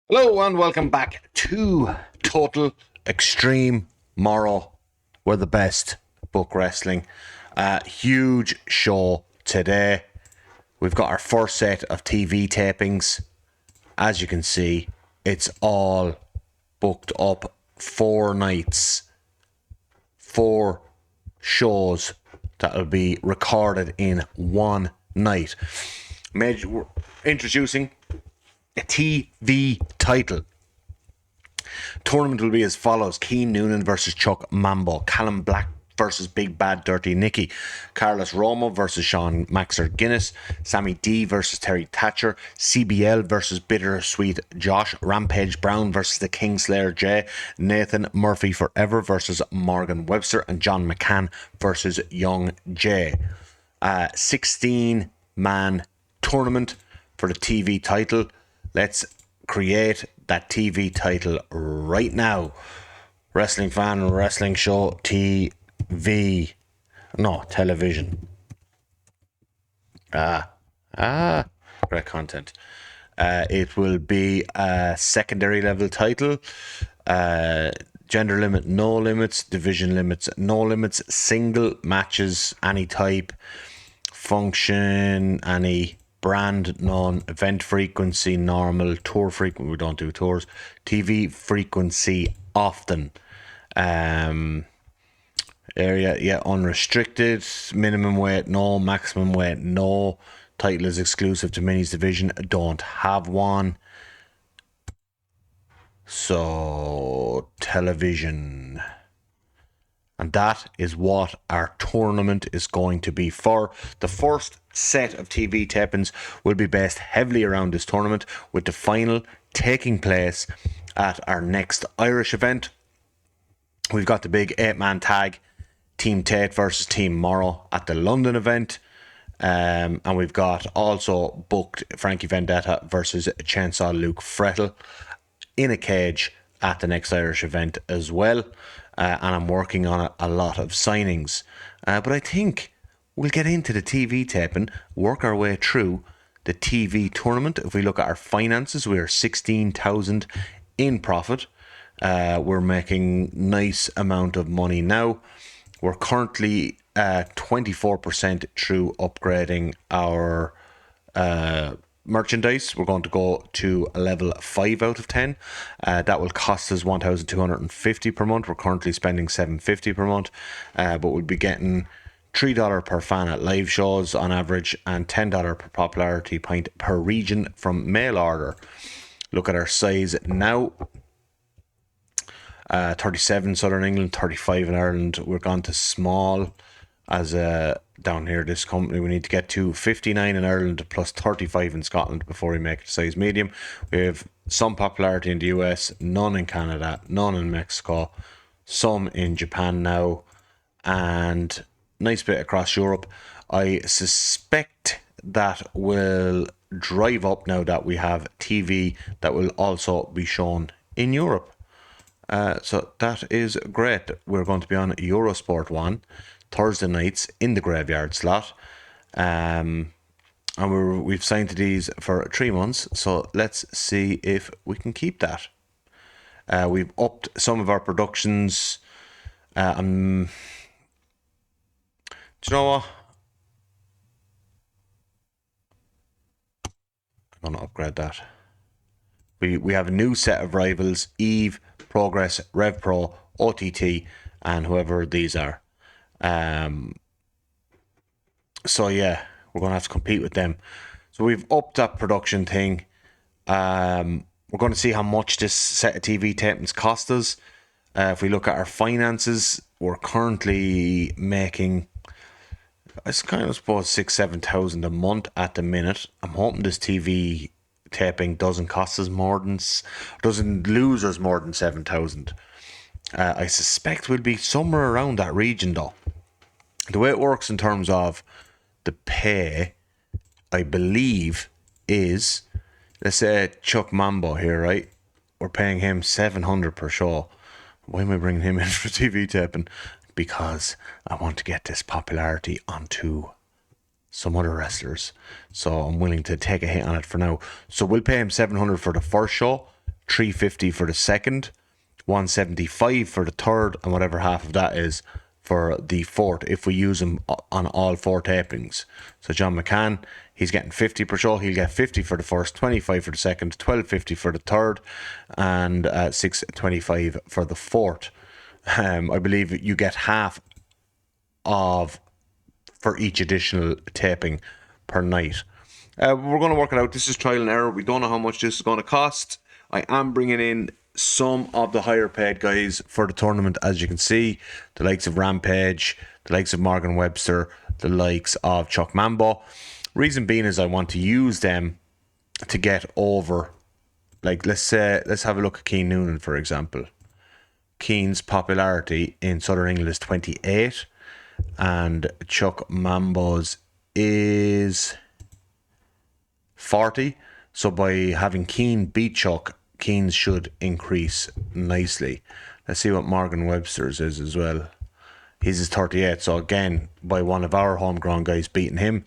Hello and welcome back to Total Extreme Morrow. We're the best book wrestling. Huge show today. We've got our first set of TV tapings. As you can see, it's all booked up 4 nights, 4 shows that will be recorded in one night. We're introducing a TV title. Tournament will be as follows: Keane Noonan versus Chuck Mambo, Callum Black versus Big Bad Dirty Nicky, Carlos Romo versus Sean Maxer Guinness, Sammy D versus Terry Thatcher, CBL versus Bittersweet Josh, Rampage Brown versus the Kingslayer J, Nathan Murphy Forever versus Morgan Webster, and John McCann versus Young J. 16-man tournament for the TV title. Let's create that TV title right now. Wrestling Fan Wrestling Show TV. No, television. Great content. It will be a secondary level title. Gender limit, no limits. Division limits, no limits. Single matches, any type. Function, any brand, none. Event frequency, normal. Tour frequency, we don't do tours. TV frequency, often. Area, yeah, unrestricted. Minimum weight, no. Maximum weight, no. Title is exclusive to Minis Division. Don't have one. So, television. And that is what our tournament is going to be for. The first set of TV tapings will be based heavily around this tournament, with the final taking place at our next Irish event. We've got the big 8-man tag, Team Tate versus Team Morrow at the London event. And we've got also booked Frankie Vendetta versus Chainsaw Luke Frehill in a cage at the next Irish event as well. And I'm working on a lot of signings. But I think we'll get into the TV taping, work our way through the TV tournament. If we look at our finances, we are 16,000 in profit. We're making nice amount of money now. We're currently 24% through upgrading our merchandise. We're going to go to a level 5 out of 10. That will cost us 1,250 per month. We're currently spending 750 per month, but we'll be getting $3 per fan at live shows on average, and $10 per popularity point per region from mail order. Look at our size now. 37 Southern England, 35 in Ireland. We're gone to small as down here, this company. We need to get to 59 in Ireland plus 35 in Scotland before we make it size medium. We have some popularity in the US, none in Canada, none in Mexico, some in Japan now, and nice bit across Europe. I suspect that will drive up now that we have TV that will also be shown in Europe. So that is great. We're going to be on Eurosport 1 Thursday nights in the graveyard slot. And we've signed to these for 3 months. So let's see if we can keep that. We've upped some of our productions. Do you know what? I'm going to upgrade that. We have a new set of rivals: Eve, Progress, Rev Pro, OTT, and whoever these are. So yeah, we're going to have to compete with them. So we've upped that production thing. We're going to see how much this set of TV tapings cost us. If we look at our finances, we're currently making, I kind of suppose, 6,000-7,000 a month at the minute. I'm hoping this TV taping doesn't cost us more than, doesn't lose us more than 7,000. I suspect we'll be somewhere around that region though. The way it works in terms of the pay, I believe, is, let's say Chuck Mambo here, right? We're paying him 700 per show. Why am I bringing him in for TV taping? Because I want to get this popularity onto some other wrestlers. So I'm willing to take a hit on it for now. So we'll pay him 700 for the first show. 350 for the second, 175 for the third, and whatever half of that is for the fourth, if we use them on all 4 tapings. So John McCann, he's getting 50 per show. He'll get 50 for the first, 25 for the second, 1250 for the third, and 625 for the fourth. I believe you get half of for each additional taping per night. We're going to work it out. This is trial and error. We don't know how much this is going to cost. I am bringing in some of the higher paid guys for the tournament, as you can see, the likes of Rampage, the likes of Morgan Webster, the likes of Chuck Mambo. Reason being is I want to use them to get over, like, let's have a look at Keane Noonan, for example. Keane's popularity in Southern England is 28, and Chuck Mambo's is 40. So by having Keane beat Chuck, Keane's should increase nicely. Let's see what Morgan Webster's is as well. His is 38. So again, by one of our homegrown guys beating him.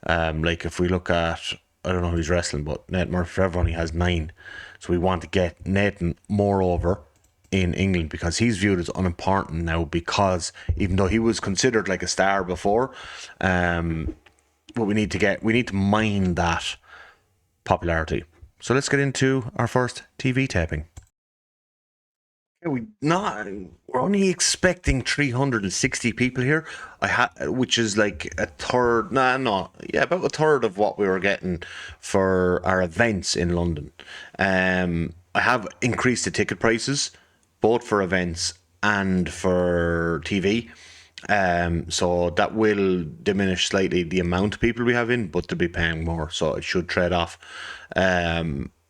Like if we look at, I don't know who's wrestling, but Nate Murphy Forever only has 9. So we want to get Nathan more over in England, because he's viewed as unimportant now, because even though he was considered like a star before, but we need to mine that popularity. So let's get into our first TV taping. We're only expecting 360 people here. Which is like a third. About a third of what we were getting for our events in London. I have increased the ticket prices, both for events and for TV. So that will diminish slightly the amount of people we have in, but they'll be paying more, so it should trade off.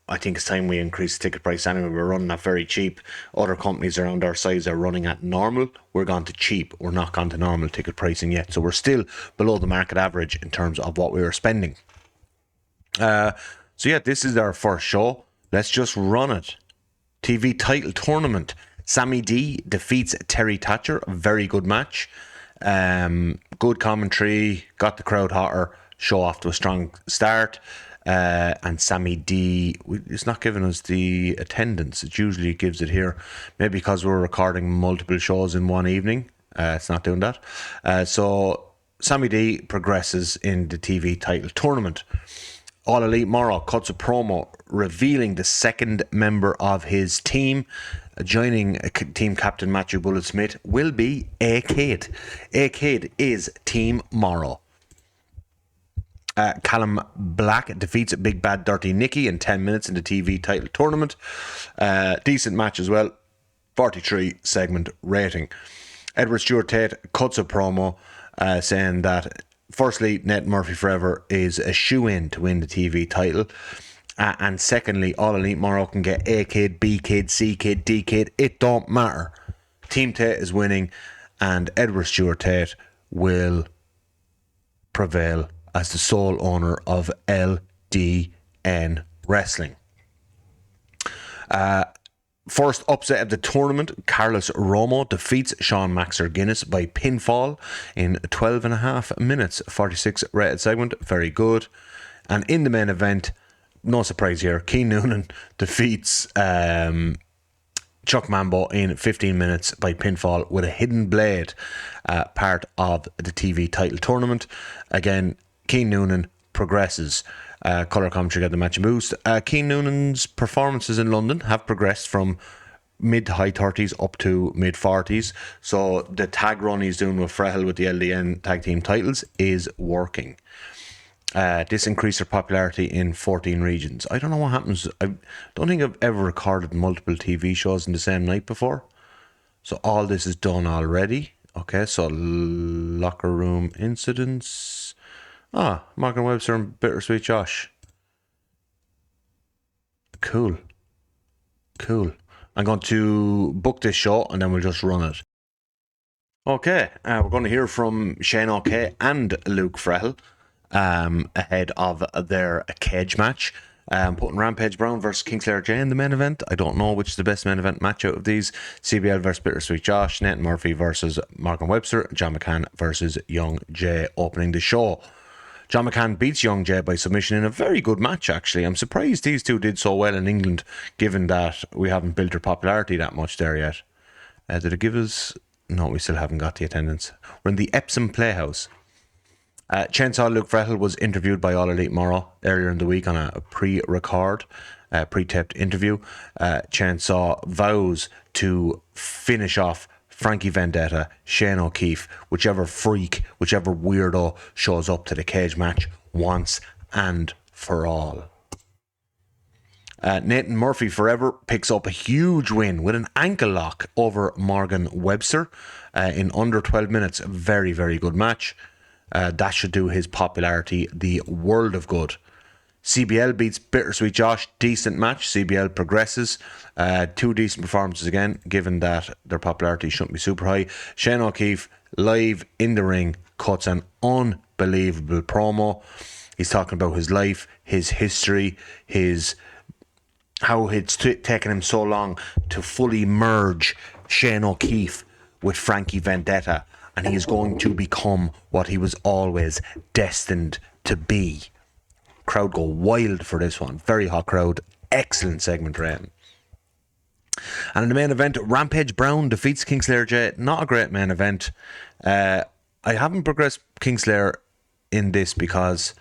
I think it's time we increase the ticket price anyway. We're running at very cheap. Other companies around our size are running at normal. We're gone to cheap. We're not gone to normal ticket pricing yet. So we're still below the market average in terms of what we were spending. This is our first show. Let's just run it. TV title tournament. Sammy D defeats Terry Thatcher. A very good match. Good commentary. Got the crowd hotter. Show off to a strong start. And Sammy D is not giving us the attendance. It usually gives it here. Maybe because we're recording multiple shows in one evening. It's not doing that. So Sammy D progresses in the TV title tournament. All Elite Morrow cuts a promo revealing the second member of his team. Joining team captain Matthew Bullet Smyth will be A-Kid. A-Kid is Team Morrow. Callum Black defeats Big Bad Dirty Nicky in 10 minutes in the TV title tournament. Decent match as well. 43 segment rating. Edward Stewart Tate cuts a promo saying that, firstly, Nate Murphy Forever is a shoe-in to win the TV title. And secondly, All Elite Morrow can get A-Kid, B-Kid, C-Kid, D-Kid. It don't matter. Team Tate is winning, and Edward Stewart Tate will prevail as the sole owner of LDN Wrestling. First upset of the tournament, Carlos Romo defeats Sean Maxer Guinness by pinfall in 12.5 minutes. 46 rated segment, very good. And in the main event, no surprise here, Keane Noonan defeats Chuck Mambo in 15 minutes by pinfall with a hidden blade, part of the TV title tournament. Again, Keane Noonan progresses. Colour commentary got the match boost. Keane Noonan's performances in London have progressed from mid to high 30s up to mid 40s. So the tag run he's doing with Frehill with the LDN tag team titles is working. This increased their popularity in 14 regions. I don't know what happens. I don't think I've ever recorded multiple TV shows in the same night before. So all this is done already. Okay, so locker room incidents. Morgan Webster and Bittersweet Josh. Cool. I'm going to book this show and then we'll just run it. Okay, we're going to hear from Shane O'Kay and Luke Frehill ahead of their cage match. Putting Rampage Brown versus Kingslayer Jay in the main event. I don't know which is the best main event match out of these. CBL versus Bittersweet Josh, Nathan Murphy versus Morgan Webster, John McCann versus Young Jay opening the show. John McCann beats Young Jay by submission in a very good match, actually. I'm surprised these two did so well in England, given that we haven't built their popularity that much there yet. Did it give us... No, we still haven't got the attendance. We're in the Epsom Playhouse. Chainsaw Luke Frehill was interviewed by All Elite Morrow earlier in the week on a pre-record, pre-taped interview. Chainsaw vows to finish off Frankie Vendetta, Shane O'Keefe, whichever freak, whichever weirdo shows up to the cage match once and for all. Nathan Murphy forever picks up a huge win with an ankle lock over Morgan Webster in under 12 minutes. Very, very good match. That should do his popularity the world of good. CBL beats Bittersweet Josh. Decent match. CBL progresses. Two decent performances again, given that their popularity shouldn't be super high. Shane O'Keefe, live in the ring, cuts an unbelievable promo. He's talking about his life, his history, how it's taken him so long to fully merge Shane O'Keefe with Frankie Vendetta, and he is going to become what he was always destined to be. Crowd go wild for this one. Very hot crowd. Excellent segment rating. And in the main event, Rampage Brown defeats Kingslayer J. Not a great main event. I haven't progressed Kingslayer in this because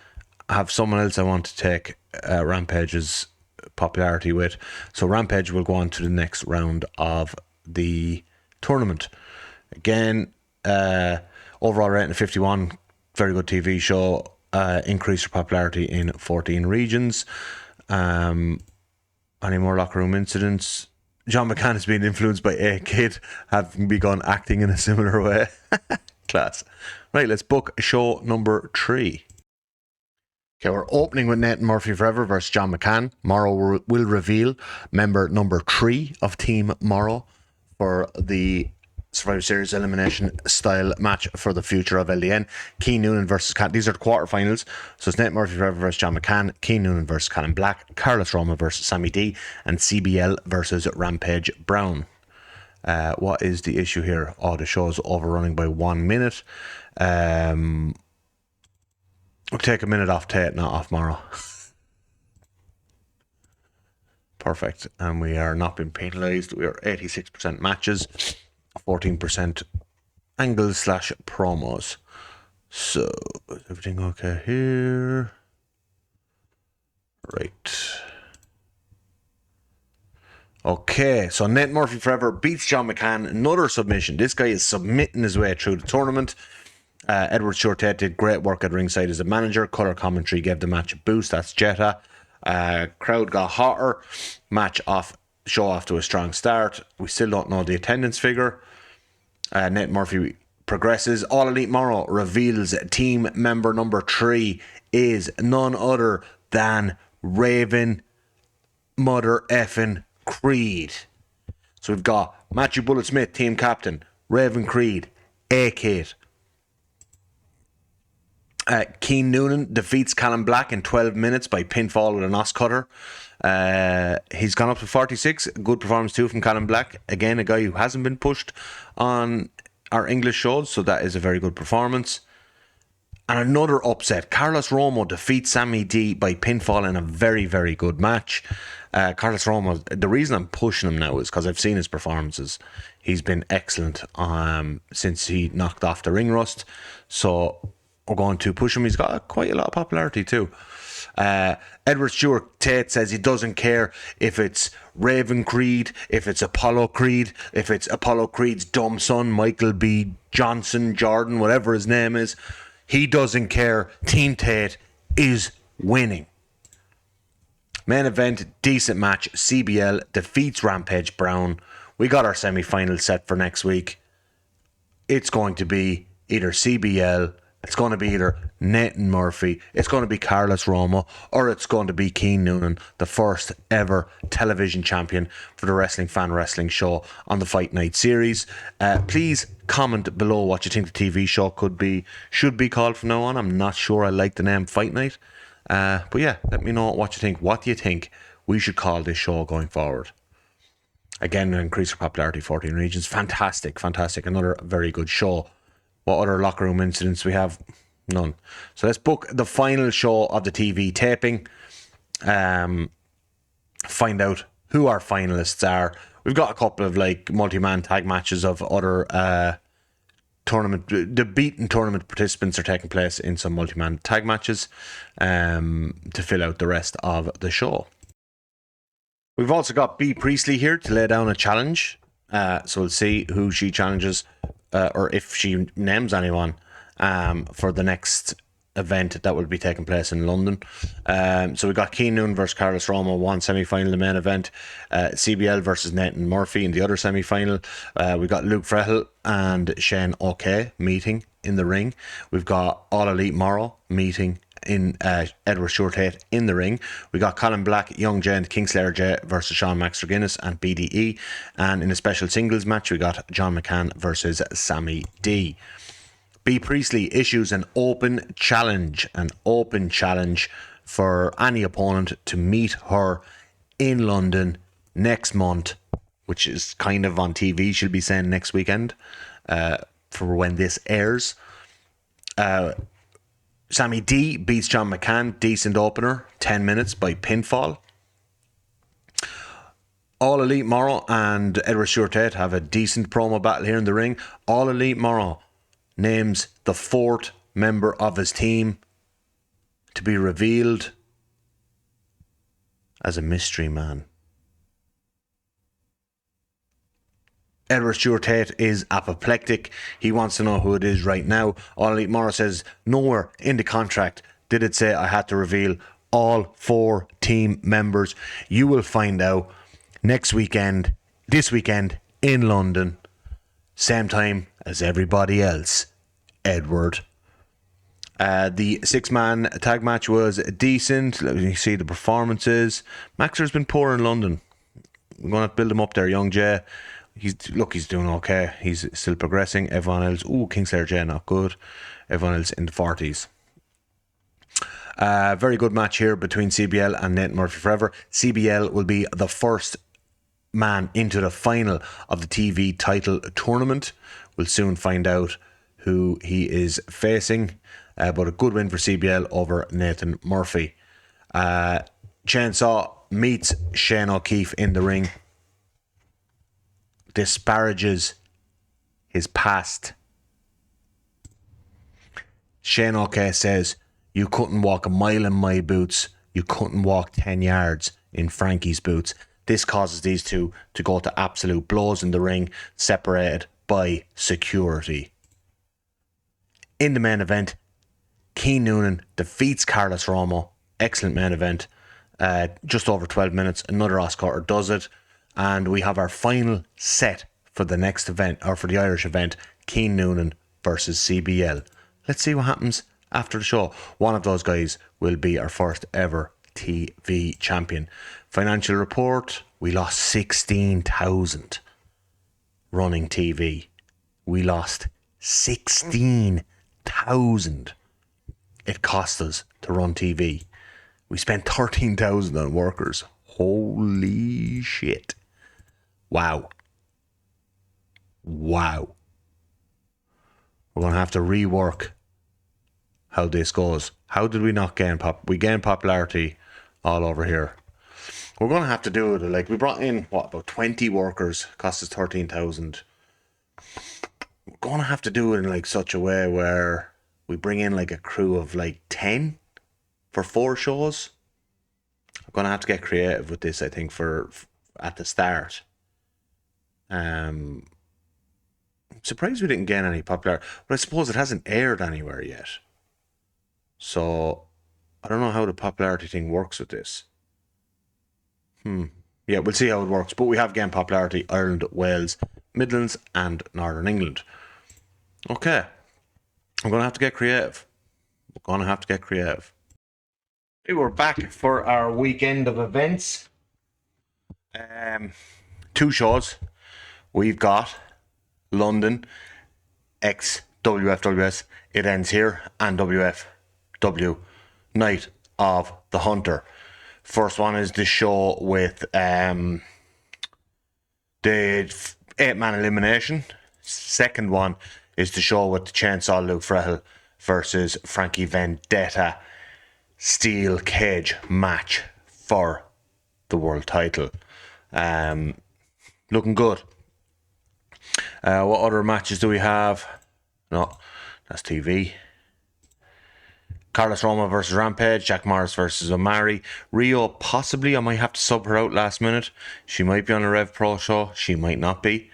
I have someone else I want to take Rampage's popularity with. So Rampage will go on to the next round of the tournament. Again, overall rating of 51. Very good TV show. Increased popularity in 14 regions. Any more locker room incidents? John McCann has been influenced by A-Kid, having begun acting in a similar way. Class. Right, let's book show number 3. Okay, we're opening with Nathan Murphy Forever versus John McCann. Morrow will reveal member number 3 of Team Morrow for the Survivor Series elimination style match for the future of LDN. Keane Noonan versus these are the quarterfinals. So it's Nathan Murphy Forever versus John McCann, Keane Noonan versus Callum Black, Carlos Roma versus Sammy D, and CBL versus Rampage Brown. What is the issue here? Oh, the show's overrunning by 1 minute. We'll take a minute off Tate, not off Morrow. Perfect. And we are not being penalised. We are 86% matches, 14% angles / promos. So, is everything okay here? Right. Okay, so Nate Murphy Forever beats John McCann. Another submission. This guy is submitting his way through the tournament. Edward Shortet did great work at ringside as a manager. Colour commentary gave the match a boost. That's Jetta. Crowd got hotter. Show off to a strong start. We still don't know the attendance figure. Nate Murphy progresses. All Elite Morrow reveals team member number 3 is none other than Raven Mother Effin Creed. So we've got Matthew Bullet Smyth, team captain, Raven Creed, A-Kid. Keane Noonan defeats Callum Black in 12 minutes by pinfall with an os cutter. He's gone up to 46. Good performance too from Callum Black. Again, a guy who hasn't been pushed on our English shows, so that is a very good performance. And another upset. Carlos Romo defeats Sammy D by pinfall in a very, very good match. Carlos Romo, the reason I'm pushing him now is because I've seen his performances. He's been excellent since he knocked off the ring rust. So we're going to push him. He's got quite a lot of popularity too. Edward Stewart Tate says he doesn't care if it's Raven Creed, if it's Apollo Creed, if it's Apollo Creed's dumb son, Michael B. Johnson, Jordan, whatever his name is. He doesn't care. Team Tate is winning. Main event, decent match. CBL defeats Rampage Brown. We got our semi-final set for next week. It's going to be either CBL, it's going to be either Nathan Murphy, it's going to be Carlos Romo, or it's going to be Keane Noonan, the first ever television champion for the Wrestling Fan Wrestling Show on the Fight Night series. Please comment below what you think the TV show should be called from now on. I'm not sure I like the name Fight Night. But yeah, let me know what you think. What do you think we should call this show going forward? Again, increase our popularity, 14 regions. Fantastic. Another very good show. What other locker room incidents we have? None. So let's book the final show of the TV taping. Find out who our finalists are. We've got a couple of like multi-man tag matches of other tournament. The beaten tournament participants are taking place in some multi-man tag matches to fill out the rest of the show. We've also got B. Priestley here to lay down a challenge. So we'll see who she challenges or if she names anyone for the next event that will be taking place in London. So we got Keane Noonan versus Carlos Romo, one semi-final, the main event. CBL versus Nathan Murphy in the other semi-final. We got Luke Frehill and Shane O'Kay meeting in the ring. We've got All Elite Morrow meeting in Edward Stewart Tate in the ring. We got Colin Black, Young Jay and Kingslayer Jay versus Sean Max Guinness and BDE. And in a special singles match, we got John McCann versus Sammy D. B. Priestley issues an open challenge for any opponent to meet her in London next month, which is kind of on TV, she'll be saying next weekend for when this airs. Sammy D beats John McCann, decent opener, 10 minutes by pinfall. All Elite Morrow and Edward Stewart Tate have a decent promo battle here in the ring. All Elite Morrow names the fourth member of his team to be revealed as a mystery man. Edward Stewart Tate is apoplectic. He wants to know who it is right now. All Elite Morrow says, nowhere in the contract did it say I had to reveal all four team members. You will find out this weekend in London. Same time as everybody else, Edward. The 6-man tag match was decent. Let me see the performances. Maxer's been poor in London. We're going to build him up there. Young Jay, he's doing okay. He's still progressing. Everyone else, Kingslayer Jay, not good. Everyone else in the 40s. Very good match here between CBL and Nathan Murphy Forever. CBL will be the first man into the final of the TV title tournament. We'll soon find out who he is facing, but a good win for CBL over Nathan Murphy. Chainsaw meets Shane O'Keefe in the ring, disparages his past. Shane O'Keefe says, you couldn't walk a mile in my boots, you couldn't walk 10 yards in Frankie's boots. This causes these two to go to absolute blows in the ring, separated by security. In the main event, Keane Noonan defeats Carlos Romo. Excellent main event. Just over 12 minutes. Another Oscar does it. And we have our final set for the next event, or for the Irish event, Keane Noonan versus CBL. Let's see what happens after the show. One of those guys will be our first ever TV champion. Financial report, we lost 16,000 running TV. We lost 16,000 it cost us to run TV. We spent 13,000 on workers. Holy shit. Wow. We're going to have to rework how this goes. How did we not gain we gained popularity all over here. We're going to have to do it. Like, we brought in, about 20 workers, cost us 13,000. We're going to have to do it in, like, such a way where we bring in, like, a crew of, like, 10 for 4 shows. I'm going to have to get creative with this, I think, for at the start. I'm surprised we didn't gain any popularity, but I suppose it hasn't aired anywhere yet. So, I don't know how the popularity thing works with this. Yeah, we'll see how it works. But we have gained popularity: Ireland, Wales, Midlands, and Northern England. Okay. I'm going to have to get creative. Hey, we're back for our weekend of events. 2 shows. We've got London, WFWS. It ends here. And WFW, Night of the Hunter. First one is the show with the 8-man elimination. Second one is the show with the Chainsaw Luke Frehill versus Frankie Vendetta steel cage match for the world title. Looking good. What other matches do we have? No, that's TV. Carlos Roma versus Rampage. Jack Morris versus Omari. Rio, possibly. I might have to sub her out last minute. She might be on a Rev Pro show. She might not be.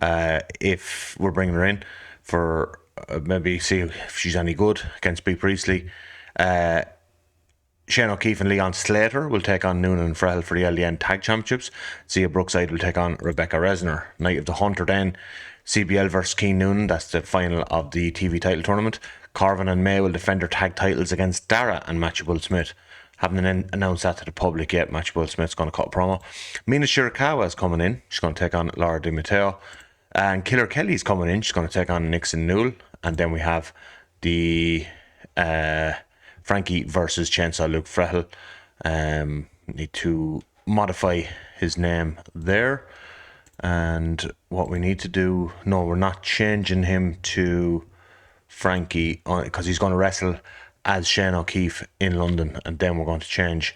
If we're bringing her in for maybe see if she's any good against B. Priestley. Shane O'Keefe and Leon Slater will take on Noonan and Frehill for the LDN Tag Championships. Zia Brookside will take on Rebecca Resner. Night of the Hunter then. CBL versus Keen Noonan. That's the final of the TV title tournament. Corvin and May will defend their tag titles against Dara and Matthew Bullet Smyth. Haven't announced that to the public yet. Matthew Bullet Smith's going to cut a promo. Mina Shirakawa is coming in. She's going to take on Laura Di Matteo. And Killer Kelly's coming in. She's going to take on Nixon Newell. And then we have the Frankie versus Chainsaw Luke Frehill. Need to modify his name there. And what we need to do... No, we're not changing him to Frankie because he's going to wrestle as Shane O'Keefe in London, and then we're going to change.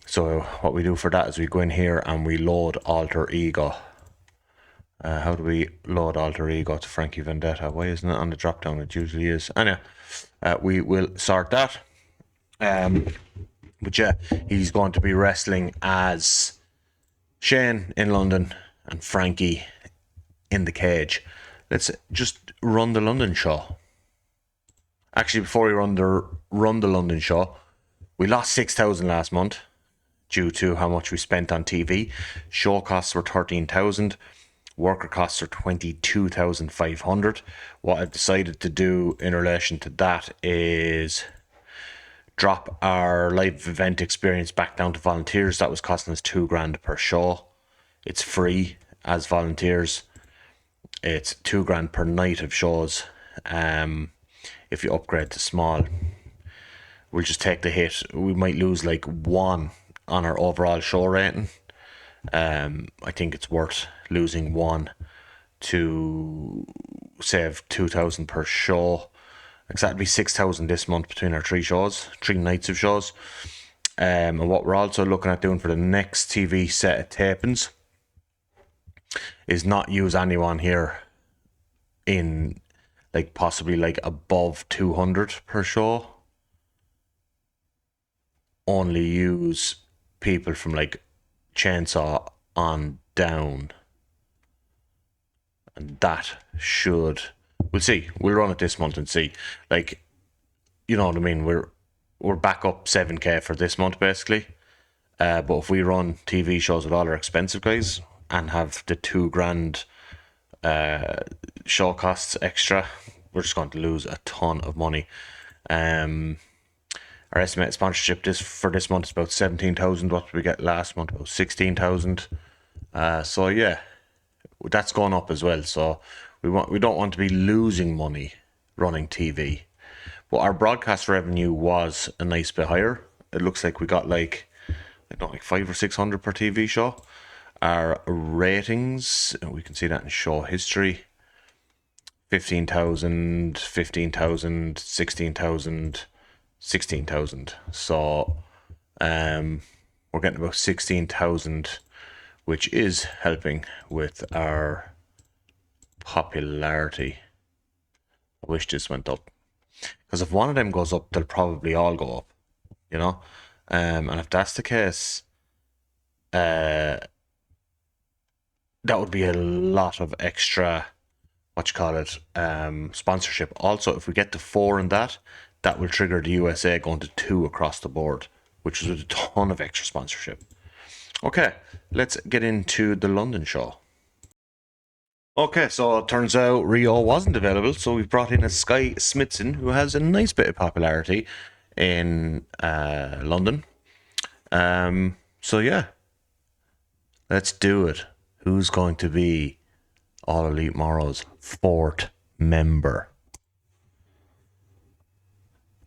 So what we do for that is we go in here and we load alter ego. How do we load alter ego to Frankie Vendetta? Why isn't it on the drop down? It usually is. Anyway, we will sort that. But yeah, he's going to be wrestling as Shane in London and Frankie in the cage. Let's just run the London show. Actually, before we run the London show, we lost 6,000 last month due to how much we spent on TV. Show costs were 13,000. Worker costs are 22,500. What I've decided to do in relation to that is drop our live event experience back down to volunteers. That was costing us $2,000 per show. It's free as volunteers. It's $2,000 per night of shows. If you upgrade to small, we'll just take the hit. We might lose like 1 on our overall show rating. I think it's worth losing 1 to save 2,000 per show. Exactly 6,000 this month between our 3 nights of shows. And what we're also looking at doing for the next TV set of tapings is not use anyone here in like possibly like above 200 per show. Only use people from like Chainsaw on down. And that should... We'll see. We'll run it this month and see. Like, you know what I mean? We're back up 7k for this month basically. But if we run TV shows with all our expensive guys and have the $2,000 show costs extra, we're just going to lose a ton of money. Our estimated sponsorship for this month is about 17,000. What did we get last month? About 16,000. So yeah, that's gone up as well. So we don't want to be losing money running TV. But our broadcast revenue was a nice bit higher. It looks like we got like 500 or 600 per TV show. Our ratings, we can see that in show history. 15,000, 15,000, 16,000, 16,000. So we're getting about 16,000, which is helping with our popularity. I wish this went up, because if one of them goes up, they'll probably all go up, you know. And if that's the case, that would be a lot of extra, sponsorship. Also, if we get to 4 in that will trigger the USA going to 2 across the board, which is a ton of extra sponsorship. Okay, let's get into the London show. Okay, so it turns out Rio wasn't available, so we've brought in a Sky Smithson, who has a nice bit of popularity in London. So yeah, let's do it. Who's going to be All Elite Morrow's 4th member?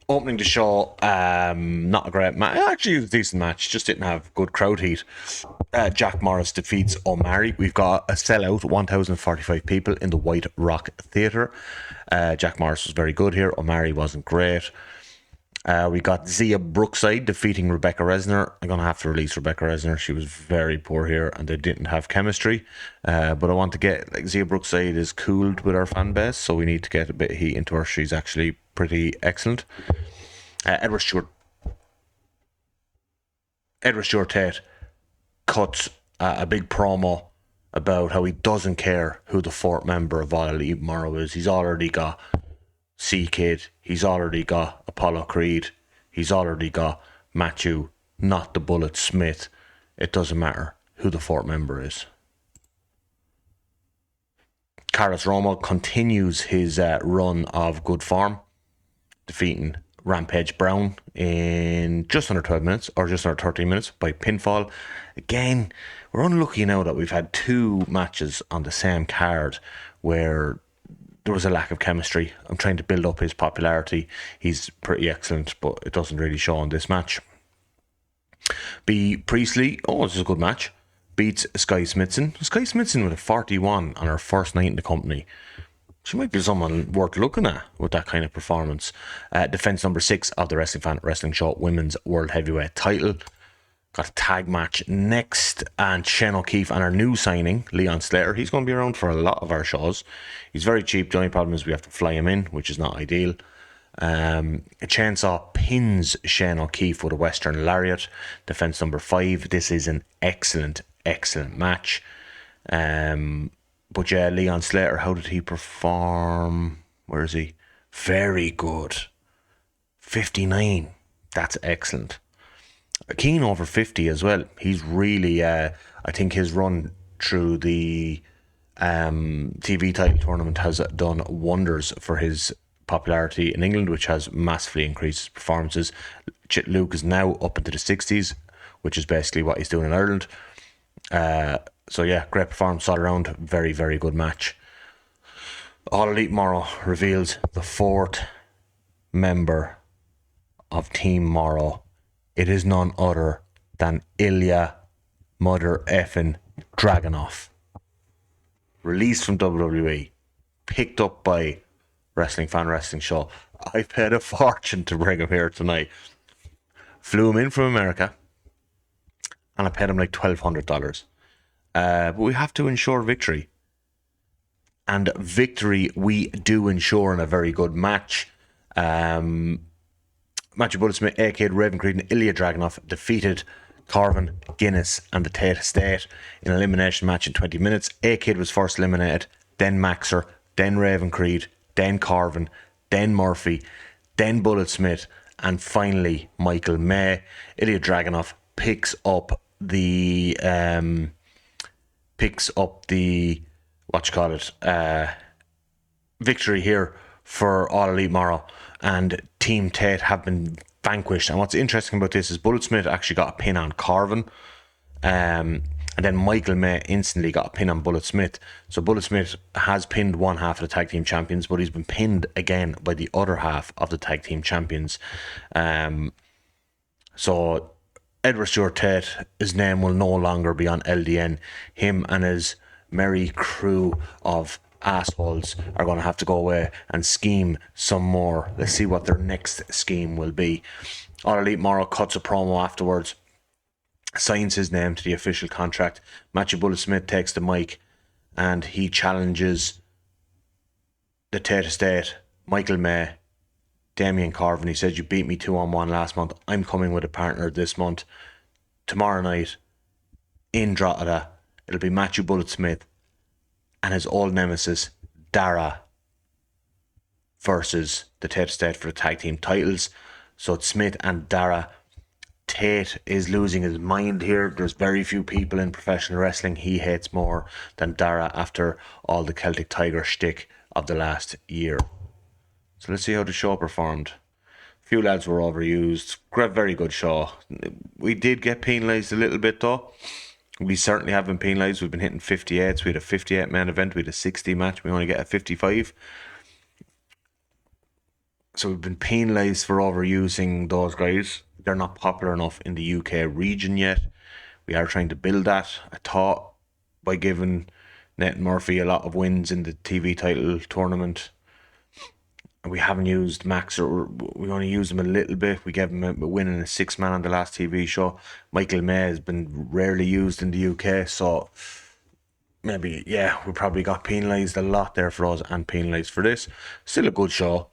Opening the show, not a great match. Actually, it was a decent match. Just didn't have good crowd heat. Jack Morris defeats O'Mari. We've got a sellout, 1,045 people in the White Rock Theatre. Jack Morris was very good here. O'Mari wasn't great. We got Zia Brookside defeating Rebecca Resner. I'm going to have to release Rebecca Resner. She was very poor here and they didn't have chemistry. But I want to get, like, Zia Brookside is cooled with our fan base, so we need to get a bit of heat into her. She's actually pretty excellent. Edward Stewart Tate cuts a big promo about how he doesn't care who the fourth member of All Elite Morrow is. He's already got C-Kid, he's already got Apollo Creed, he's already got Matthew, not the Bullet Smyth. It doesn't matter who the fourth member is. Carlos Roma continues his run of good form, defeating Rampage Brown in just under 12 minutes, or just under 13 minutes, by pinfall. Again, we're unlucky now that we've had two matches on the same card where there was a lack of chemistry. I'm trying to build up his popularity. He's pretty excellent, but it doesn't really show in this match. B. Priestley, this is a good match, beats Sky Smithson. Sky Smithson with a 41 on her first night in the company. She might be someone worth looking at with that kind of performance. Defense number 6 of the Wrestling Fan Wrestling Show Women's World Heavyweight title. Got a tag match next, and Shane O'Keefe and our new signing, Leon Slater. He's going to be around for a lot of our shows. He's very cheap. The only problem is we have to fly him in, which is not ideal. Chainsaw pins Shane O'Keefe with a Western Lariat. Defense number 5. This is an excellent match. But yeah, Leon Slater, how did he perform? Where is he? Very good. 59. That's excellent. Keen over 50 as well. He's really, I think his run through the TV title tournament has done wonders for his popularity in England, which has massively increased his performances. Luke is now up into the 60s, which is basically what he's doing in Ireland. So yeah, great performance all around. Very, very good match. All Elite Morrow reveals the fourth member of Team Morrow. It is none other than Ilja Mother effing Dragunov. Released from WWE, picked up by Wrestling Fan Wrestling Show. I paid a fortune to bring him here tonight. Flew him in from America, and I paid him like $1,200. But we have to ensure victory. And victory we do ensure in a very good match. Matthew Bullet Smyth, a.k.a. Raven Creed, and Ilja Dragunov defeated Corvin, Guinness and the Tate Estate in an elimination match in 20 minutes. A-Kid was first eliminated, then Maxer, then Raven Creed, then Corvin, then Murphy, then Bullet Smyth, and finally Michael May. Ilja Dragunov picks up the victory here for All Elite Morrow, and Team Tate have been vanquished. And what's interesting about this is Bullet Smyth actually got a pin on Corvin, and then Michael May instantly got a pin on Bullet Smyth. So Bullet Smyth has pinned one half of the tag team champions, but he's been pinned again by the other half of the tag team champions. So Edward Stewart Tate, his name will no longer be on LDN. Him and his merry crew of assholes are going to have to go away and scheme some more. Let's see what their next scheme will be. All Elite Morrow cuts a promo afterwards, signs his name to the official contract. Matthew Bullet Smyth takes the mic and he challenges the Tate Estate, Michael May, Damien Corvin. He says, you beat me 2-on-1 last month. I'm coming with a partner this month. Tomorrow night in Drogheda, it'll be Matthew Bullet Smyth and his old nemesis Dara versus the Tate Estate for the tag team titles. So it's Smith and Dara. Tate is losing his mind here. There's very few people in professional wrestling he hates more than Dara after all the Celtic Tiger shtick of the last year. So let's see how the show performed. A few lads were overused. Very good show. We did get penalised a little bit though. We certainly have been penalised. We've been hitting 58s. We had a 58 man event. We had a 60 match. We only get a 55. So we've been penalised for overusing those guys. They're not popular enough in the UK region yet. We are trying to build that. I thought by giving Nate Murphy a lot of wins in the TV title tournament, we haven't used Max, or we only used him a little bit. We gave him a win in a 6-man on the last TV show. Michael May has been rarely used in the UK, so maybe, yeah, we probably got penalised a lot there for us and penalised for this. Still a good show.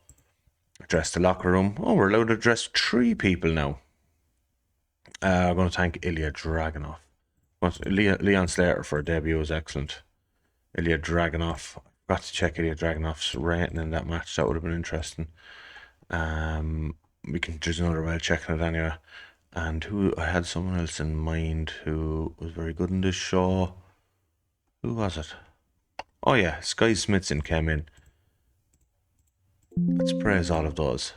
Address the locker room. Oh, we're allowed to address 3 people now. I'm going to thank Ilja Dragunov. Leon Slater for a debut was excellent. Ilja Dragunov. Got to check Ilja Dragunov's rating in that match. That would have been interesting. We can there's another way of checking it anyway. And who I had someone else in mind who was very good in this show. Who was it? Oh yeah, Sky Smithson came in. Let's praise all of those.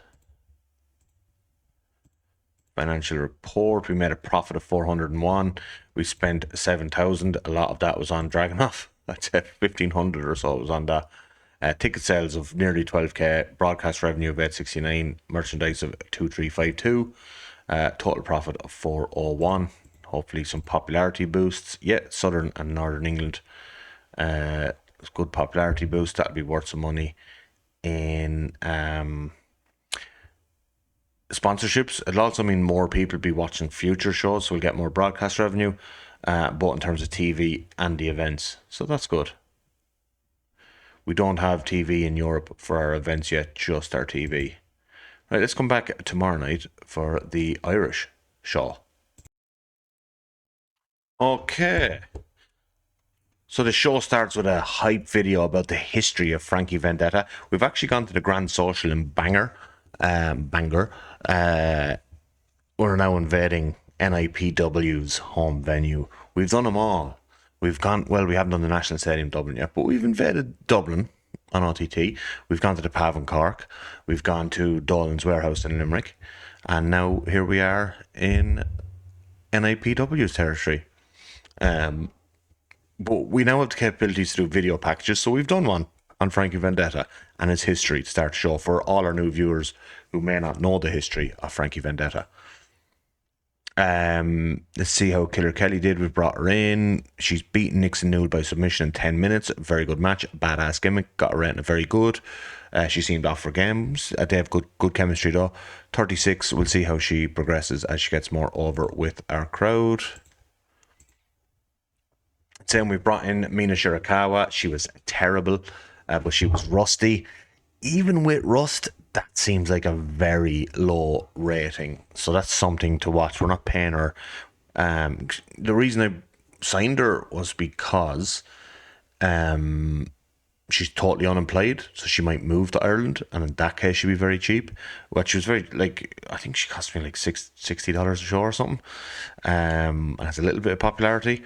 Financial report. We made a profit of 401. We spent 7,000. A lot of that was on Dragunov. I'd say 1,500 or so was on that. Ticket sales of nearly 12k. Broadcast revenue of 869. Merchandise of 2352. Total profit of 401. Hopefully some popularity boosts. Yeah, Southern and Northern England. Good popularity boost. That'll be worth some money in sponsorships. It'll also mean more people be watching future shows, so we'll get more broadcast revenue, both in terms of TV and the events. So that's good. We don't have TV in Europe for our events yet, just our TV. Right, let's come back tomorrow night for the Irish show. Okay. So the show starts with a hype video about the history of Frankie Vendetta. We've actually gone to the Grand Social in Bangor. We're now invading NIPW's home venue. We've done them all. We've gone, well, we haven't done the National Stadium Dublin yet, but we've invaded Dublin on OTT. We've gone to the Pav in Cork. We've gone to Dolan's Warehouse in Limerick. And now here we are in NIPW's territory. But we now have the capabilities to do video packages, so we've done one on Frankie Vendetta and his history to start the show for all our new viewers who may not know the history of Frankie Vendetta. Let's see how Killer Kelly did. We've brought her in. She's beaten Nixon Newell by submission in 10 minutes. Very good match. Badass gimmick. Got her rating very good. She seemed off for games. They have good chemistry though. 36. We'll see how she progresses as she gets more over with our crowd. Then we brought in Mina Shirakawa. She was terrible, but she was rusty. Even with rust, that seems like a very low rating. So that's something to watch. We're not paying her. The reason I signed her was because she's totally unemployed, so she might move to Ireland, and in that case she'd be very cheap. But she was very, like, I think she cost me like $60 a show or something. And has a little bit of popularity,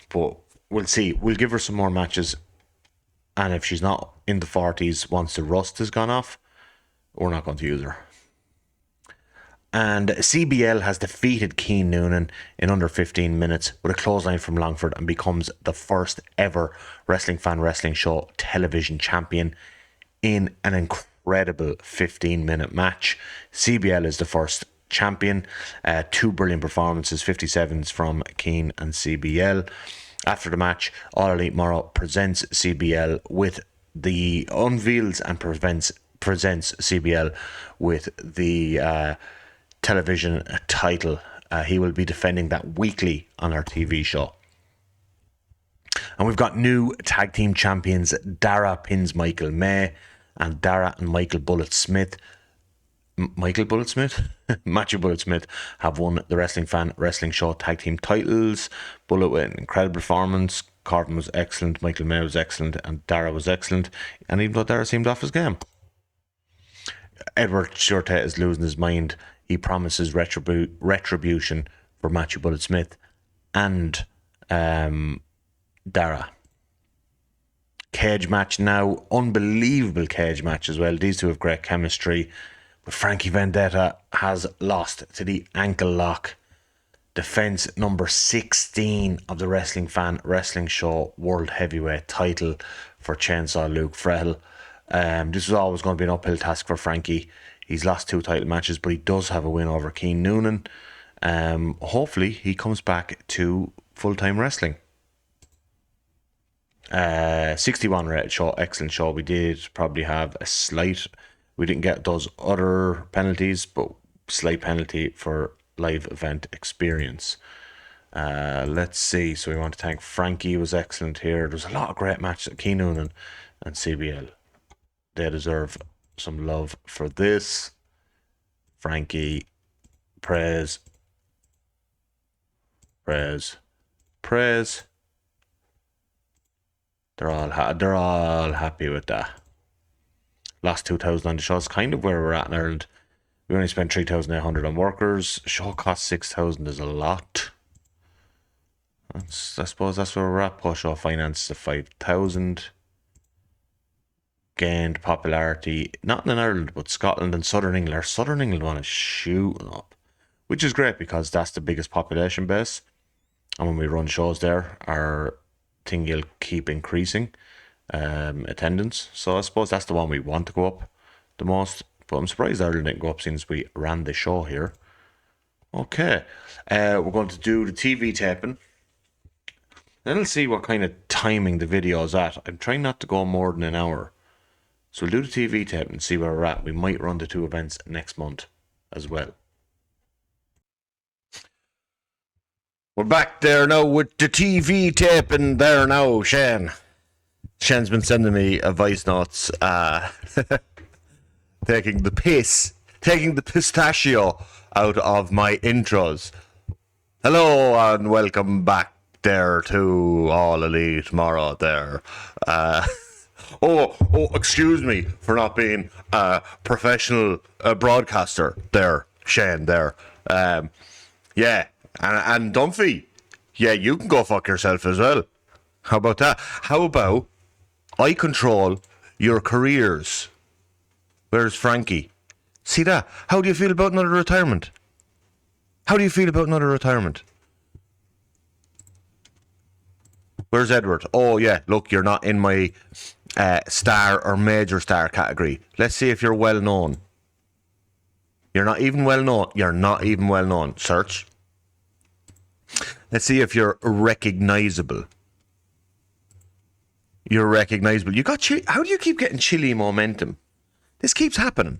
but we'll see. We'll give her some more matches, and if she's not in the 40s once the rust has gone off, we're not going to use her. And CBL has defeated Keane Noonan in under 15 minutes with a clothesline from Longford and becomes the first ever Wrestling Fan Wrestling Show television champion in an incredible 15-minute match. CBL is the first champion. 2 brilliant performances, 57s from Keane and CBL. After the match, All Elite Morrow presents CBL with the unveils and presents CBL with the television title. He will be defending that weekly on our TV show. And we've got new tag team champions. Dara pins Michael May, and Dara and Michael Bullet Smyth. Matthew Bullet Smyth have won the Wrestling Fan Wrestling Show tag team titles. Bullet with an incredible performance. Corbin was excellent, Michael May was excellent, and Dara was excellent. And even though Dara seemed off his game, Edward Shorta is losing his mind. He promises retribution for Matthew Bullet Smyth and Dara. Cage match now. Unbelievable cage match as well. These two have great chemistry. But Frankie Vendetta has lost to the ankle lock. Defense number 16 of the Wrestling Fan Wrestling Show World Heavyweight title for Chainsaw Luke Frehill. This was always going to be an uphill task for Frankie. He's lost 2 title matches, but he does have a win over Keane Noonan. Hopefully he comes back to full-time wrestling. 61 rated show, excellent show. We did probably have a slight, we didn't get those other penalties, but slight penalty for live event experience. Let's see. So we want to thank Frankie, was excellent here. There's a lot of great matches at Keane Noonan and CBL. They deserve some love for this. Frankie, praise. They're all happy with that. Last 2,000 on the show is kind of where we're at in Ireland. We only spent 3,800 on workers. Show cost 6,000 is a lot. I suppose that's where we're at. Post show finance to 5,000. Gained popularity, not in Ireland, but Scotland and Southern England. Our Southern England one is shooting up, which is great because that's the biggest population base. And when we run shows there, our thing will keep increasing attendance. So I suppose that's the one we want to go up the most. But I'm surprised Ireland didn't go up since we ran the show here. Okay, we're going to do the TV taping. Then we'll see what kind of timing the video is at. I'm trying not to go more than an hour. So we'll do the TV tape and see where we're at. We might run the 2 events next month as well. We're back there now with the TV taping there now, Shane. Shane's been sending me a voice notes, taking the pistachio out of my intros. Hello and welcome back there to All Elite tomorrow there. Oh, excuse me for not being a professional broadcaster there, Shane, there. Yeah, and Dunphy, yeah, you can go fuck yourself as well. How about that? How about I control your careers? Where's Frankie? See that? How do you feel about another retirement? Where's Edward? Oh, yeah, look, you're not in my star or major star category. Let's see if you're well known. You're not even well known. Search. Let's see if you're recognizable. You're recognizable. You got how do you keep getting chilly momentum? This keeps happening.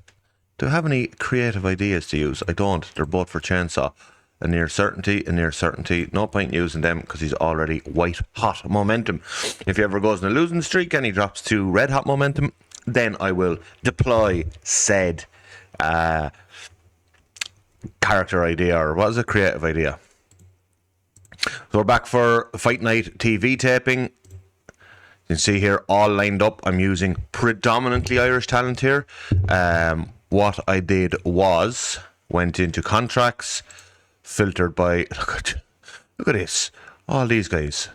Do I have any creative ideas to use? I don't. They're both for Chainsaw. A near certainty. No point using them because he's already white hot momentum. If he ever goes on a losing streak and he drops to red hot momentum, then I will deploy said character idea, or what is a creative idea? So we're back for Fight Night TV taping. You can see here all lined up. I'm using predominantly Irish talent here. What I did was went into contracts, filtered by look at this. All these guys.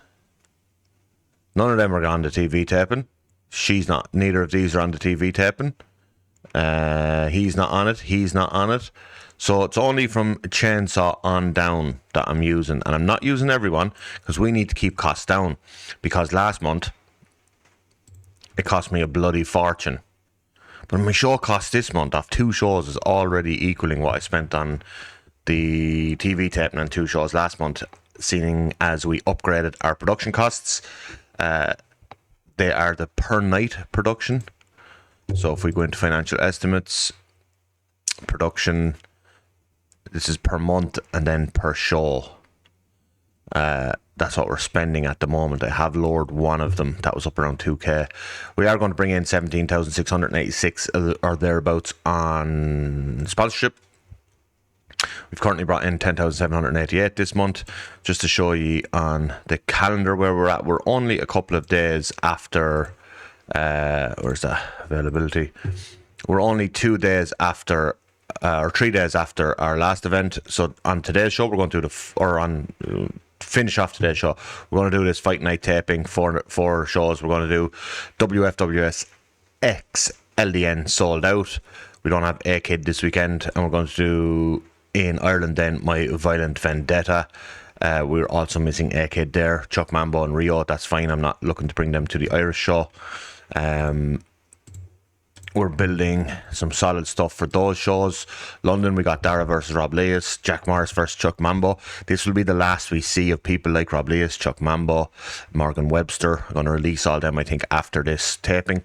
None of them are on the TV taping. She's not. Neither of these are on the TV taping. He's not on it. He's not on it. So it's only from Chainsaw on down that I'm using. And I'm not using everyone because we need to keep costs down. Because last month, it cost me a bloody fortune. But my show cost this month off 2 shows is already equaling what I spent on the TV taping and 2 shows last month, seeing as we upgraded our production costs. They are the per night production. So if we go into financial estimates, production, this is per month and then per show. That's what we're spending at the moment. I have lowered one of them. That was up around 2k. We are going to bring in 17,686 or thereabouts on sponsorship. We've currently brought in 10,788 this month. Just to show you on the calendar where we're at. We're only a couple of days after where's that availability? We're only 2 days after or 3 days after our last event. So on today's show we're going to do finish off today's show. We're going to do this Fight Night taping, four shows. We're going to do WFWS X LDN sold out. We don't have A Kid this weekend, and we're going to do in Ireland then my Violent Vendetta. We're also missing A Kid there, Chuck Mambo and Rio. That's fine. I'm not looking to bring them to the Irish show. we're building some solid stuff for those shows. London, we got Dara versus Rob Lewis, Jack Morris versus Chuck Mambo. This will be the last we see of people like Rob Lewis, Chuck Mambo, Morgan Webster. I'm going to release all them, I think, after this taping.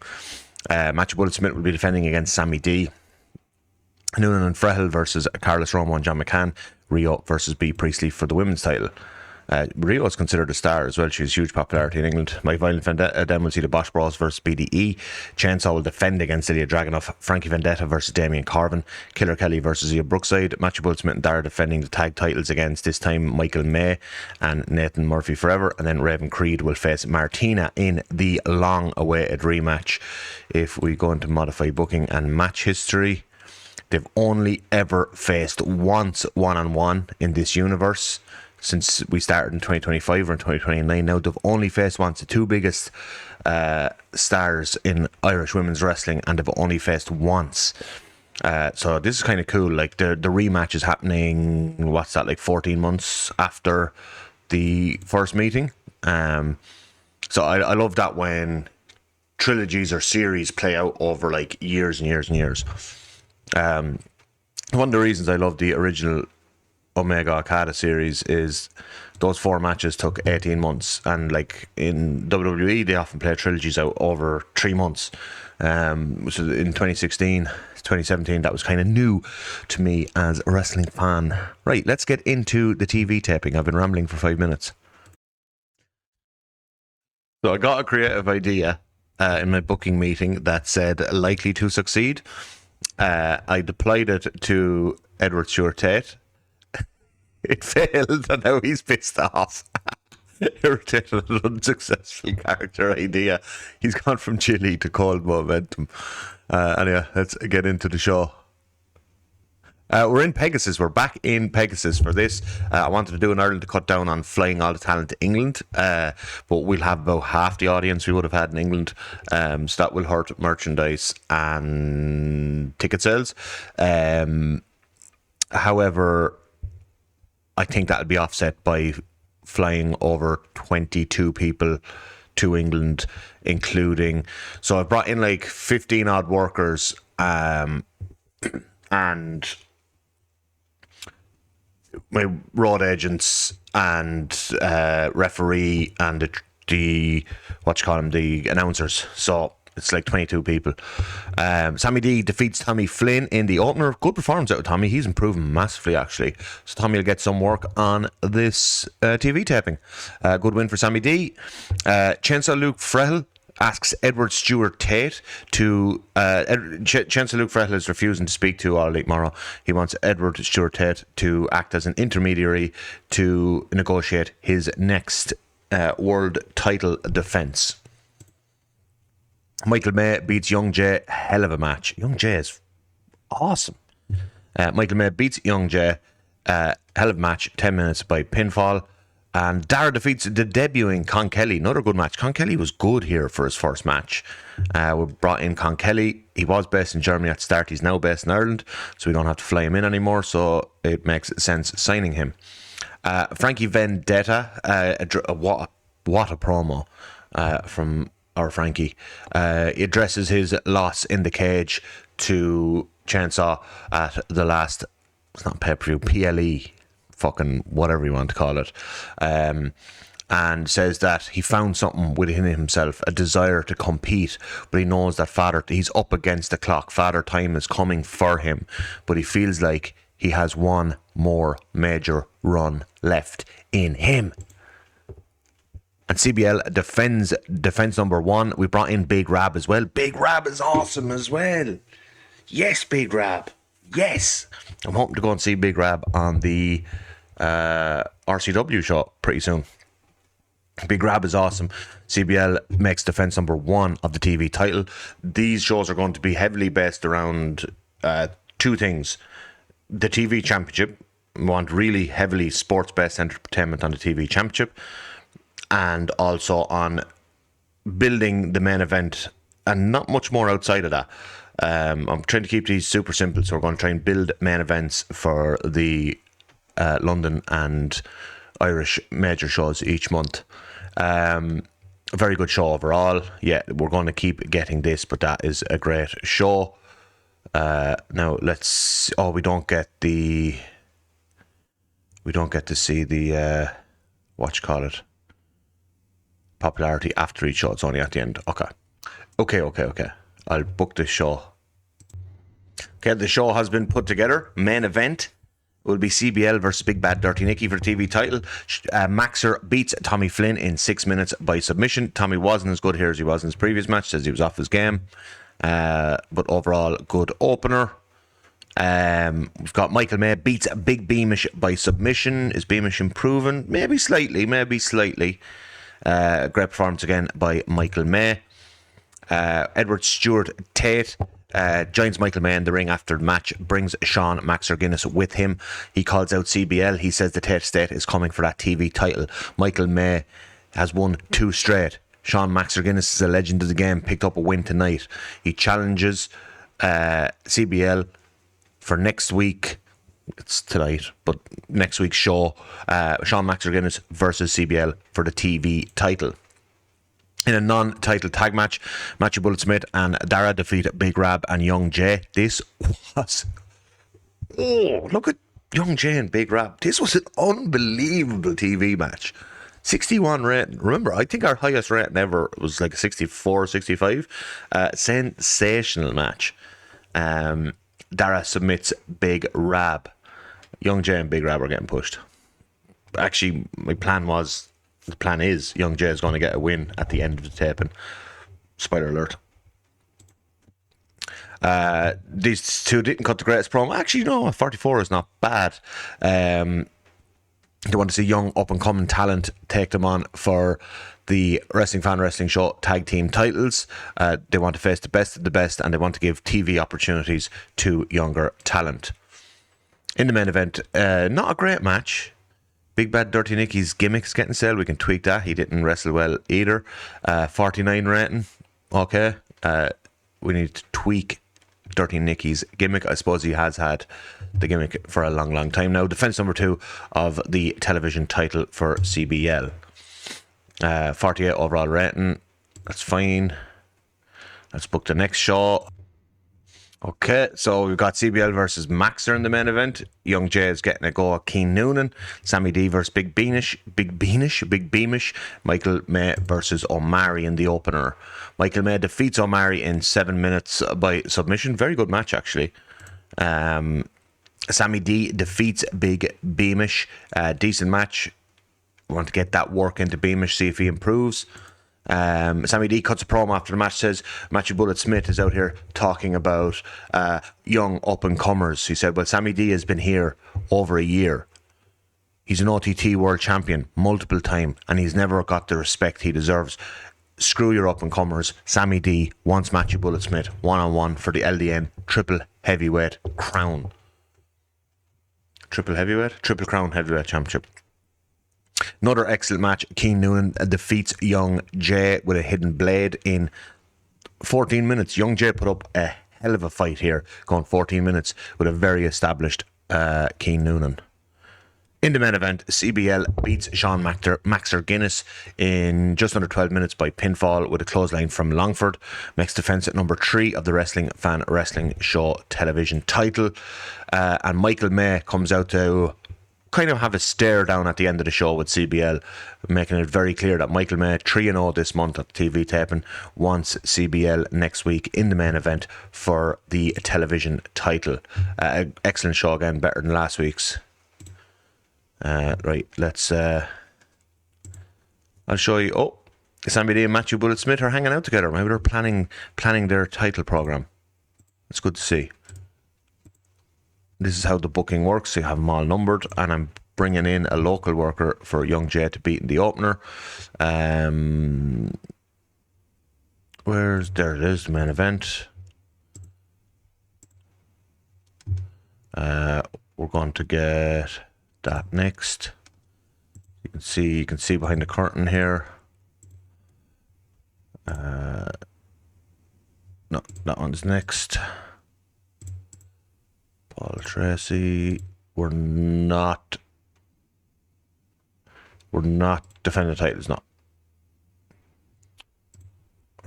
Match Bullet Smyth will be defending against Sammy D. Noonan and Frehill versus Carlos Romo and John McCann. Rio versus B. Priestley for the women's title. Rio is considered a star as well. She has huge popularity in England. My Violent Vendetta then will see the Bosch Bros versus BDE. Chainsaw will defend against Ilja Dragunov. Frankie Vendetta versus Damien Corvin. Killer Kelly versus Ia Brookside. Matthew Bullet Smyth and Dara defending the tag titles against, this time, Michael May and Nathan Murphy Forever. And then Raven Creed will face Martina in the long-awaited rematch. If we go into modified booking and match history, they've only ever faced once one-on-one in this universe. Since we started in 2025 or in 2029 now, they've only faced once. The two biggest stars in Irish women's wrestling, and they've only faced once. So this is kind of cool. Like the rematch is happening, 14 months after the first meeting. So I love that when trilogies or series play out over like years and years and years. One of the reasons I love the original Omega Okada series is those 4 matches took 18 months, and like in WWE they often play trilogies out over 3 months, which is in 2017 that was kind of new to me as a wrestling fan. Right, let's get into the TV taping. I've been rambling for 5 minutes. So I got a creative idea in my booking meeting that said likely to succeed. I deployed it to Edward Stewart Tate. It failed, and now he's pissed off. Irritated and unsuccessful character idea. He's gone from chilly to cold momentum. Anyway, let's get into the show. We're in Pegasus. We're back in Pegasus for this. I wanted to do in Ireland to cut down on flying all the talent to England, but we'll have about half the audience we would have had in England, so that will hurt merchandise and ticket sales. However, I think that'll be offset by flying over 22 people to England, including... So I brought in like 15 odd workers and my road agents and referee and the announcers. So it's like 22 people. Sammy D defeats Tommy Flynn in the opener. Good performance out of Tommy. He's improving massively, actually. So Tommy will get some work on this TV taping. Good win for Sammy D. Chainsaw Luke Frehill asks Edward Stewart Tate to... Chancellor Luke Frehill is refusing to speak to All Elite Morrow. He wants Edward Stewart Tate to act as an intermediary to negotiate his next world title defence. Michael May beats Young Jay. Hell of a match. Young Jay is awesome. Michael May beats Young Jay. Hell of a match. 10 minutes by pinfall. And Dara defeats the debuting Con Kelly. Another good match. Con Kelly was good here for his first match. We brought in Con Kelly. He was based in Germany at the start. He's now based in Ireland, so we don't have to fly him in anymore. So it makes sense signing him. Frankie Vendetta. What a promo from our Frankie. He addresses his loss in the cage to Chainsaw at the last... It's not pay-per-view. PLE. Fucking whatever you want to call it, and says that he found something within himself, a desire to compete, but he knows that he's up against the clock. Father Time is coming for him, but he feels like he has one more major run left in him. And CBL defense number 1. We brought in Big Rab as well. Big Rab is awesome as well. Yes, Big Rab. Yes. I'm hoping to go and see Big Rab on the RCW show pretty soon. Big Rab is awesome. CBL makes defense number 1 of the TV title. These shows are going to be heavily based around 2 things. The TV championship. We want really heavily sports-based entertainment on the TV championship, and also on building the main event, and not much more outside of that. I'm trying to keep these super simple, so we're going to try and build main events for the London and Irish major shows each month. A very good show overall. Yeah, we're going to keep getting this, but that is a great show. Now let's. Oh, we don't get to see the what you call it, popularity after each show. It's only at the end. Okay. I'll book this show. Okay, the show has been put together. Main event will be CBL versus Big Bad Dirty Nicky for the TV title. Maxer beats Tommy Flynn in 6 minutes by submission. Tommy wasn't as good here as he was in his previous match, says he was off his game. But overall, good opener. We've got Michael May beats Big Beamish by submission. Is Beamish improving? Maybe slightly. Great performance again by Michael May. Edward Stewart Tate joins Michael May in the ring after the match, brings Sean Maxer Guinness with him. He calls out CBL. He says the Tate State is coming for that TV title. Michael May has won 2 straight. Sean Maxer Guinness is a legend of the game, picked up a win tonight. He challenges CBL for next week. It's tonight, but next week's show, Sean Maxer Guinness versus CBL for the TV title. In a non-title tag match, Matthew Bullet Smyth and Dara defeat Big Rab and Young Jay. This was... Oh, look at Young Jay and Big Rab. This was an unbelievable TV match. 61 rating. Remember, I think our highest rating ever was like 64, 65. Sensational match. Dara submits Big Rab. Young Jay and Big Rab are getting pushed. Actually, the plan is Young Jay is going to get a win at the end of the taping. Spoiler alert. These two didn't cut the greatest promo. Actually, no, 44 is not bad. They want to see young up-and-coming talent take them on for the Wrestling Fan Wrestling Show tag team titles. They want to face the best of the best, and they want to give TV opportunities to younger talent. In the main event, not a great match. Big Bad Dirty Nicky's gimmick's getting sold. We can tweak that. He didn't wrestle well either. 49 rating. Okay. We need to tweak Dirty Nicky's gimmick. I suppose he has had the gimmick for a long, long time now. Defense number 2 of the television title for CBL. 48 overall rating. That's fine. Let's book the next show. Okay, so we've got CBL versus Maxer in the main event. Young Jay is getting a go at Keen Noonan. Sammy D versus Big Beamish. Michael May versus O'Mari in the opener. Michael May defeats O'Mari in 7 minutes by submission. Very good match, actually. Sammy D defeats Big Beamish. Decent match. We want to get that work into Beamish, see if he improves. Sammy D cuts a promo after the match, says Matthew Bullet Smyth is out here talking about young up-and-comers. He said, well, Sammy D has been here over a year. He's an OTT World Champion multiple time, and he's never got the respect he deserves. Screw your up-and-comers. Sammy D wants Matthew Bullet Smyth one-on-one for the LDN Triple Heavyweight Crown. Triple Crown Heavyweight Championship. Another excellent match. Keen Noonan defeats Young Jay with a hidden blade in 14 minutes. Young Jay put up a hell of a fight here, going 14 minutes with a very established Keen Noonan. In the main event, CBL beats Sean Maxer Guinness in just under 12 minutes by pinfall with a clothesline from Longford. Makes defense at number 3 of the Wrestling Fan Wrestling Show television title. And Michael May comes out to kind of have a stare down at the end of the show with CBL, making it very clear that Michael May, 3-0 this month at the TV taping, wants CBL next week in the main event for the television title. Excellent show again, better than last week's. Right, let's I'll show you. Oh, Sammy D and Matthew Bullet Smyth are hanging out together. Maybe they're planning their title program. It's good to see. This is how the booking works. You have them all numbered, and I'm bringing in a local worker for Young Jay to beat in the opener. There it is, the main event. We're going to get that next. You can see behind the curtain here. No, that one's next. Paul Tracy. We're not defending the titles, no.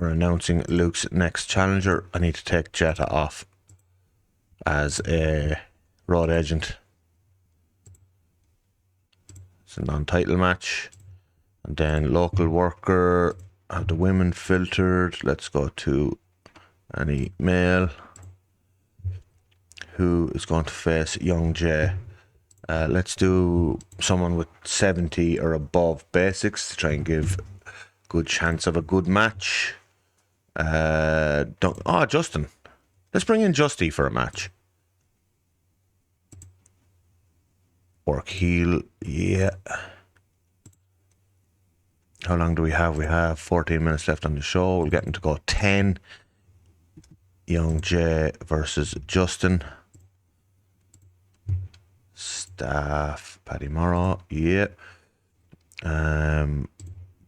We're announcing Luke's next challenger. I need to take Jetta off as a road agent. It's a non-title match. And then local worker, have the women filtered. Let's go to any male who is going to face Young Jay. Let's do someone with 70 or above basics to try and give good chance of a good match. Justin. Let's bring in Justy for a match. Work heel, yeah. How long do we have? We have 14 minutes left on the show. We'll get him to go 10. Young Jay versus Justin. Staff, Paddy Morrow, yeah.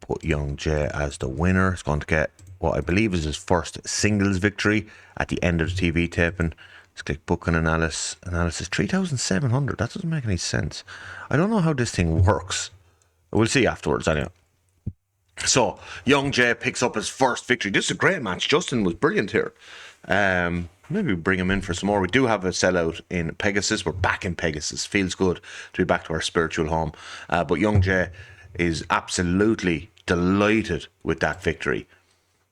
Put Young Jay as the winner. He's going to get what I believe is his first singles victory at the end of the TV taping. Let's click booking analysis. 3,700. That doesn't make any sense. I don't know how this thing works. We'll see afterwards anyway. So, Young Jay picks up his first victory. This is a great match. Justin was brilliant here. Maybe bring him in for some more. We do have a sellout in Pegasus. We're back in Pegasus. Feels good to be back to our spiritual home. But Young Jay is absolutely delighted with that victory.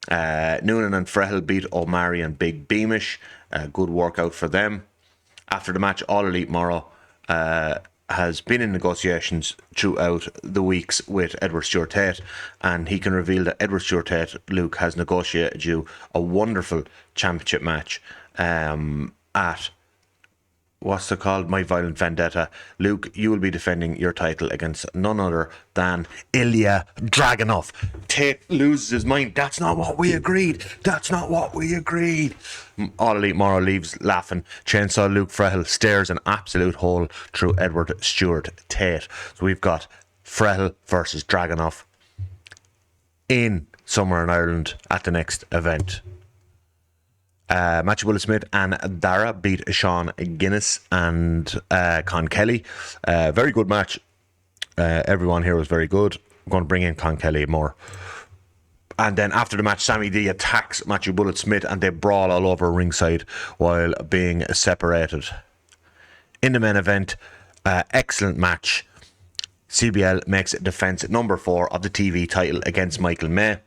Noonan and Frehill beat O'Mari and Big Beamish. Good workout for them. After the match, All Elite Morrow has been in negotiations throughout the weeks with Edward Stewart Tate, and he can reveal that Edward Stewart Tate, Luke, has negotiated you a wonderful championship match at what's it called? My Violent Vendetta. Luke, you will be defending your title against none other than Ilja Dragunov. Tate loses his mind. That's not what we agreed. That's not what we agreed. All Elite Morrow leaves laughing. Chainsaw Luke Frehill stares an absolute hole through Edward Stewart Tate. So we've got Frehill versus Dragunov in somewhere in Ireland at the next event. Matthew Bullet Smyth and Dara beat Sean Guinness and Con Kelly. Very good match. Everyone here was very good. I'm going to bring in Con Kelly more. And then after the match, Sammy D attacks Matthew Bullet Smyth and they brawl all over ringside while being separated. In the main event, excellent match. CBL makes defense number 4 of the TV title against Michael May.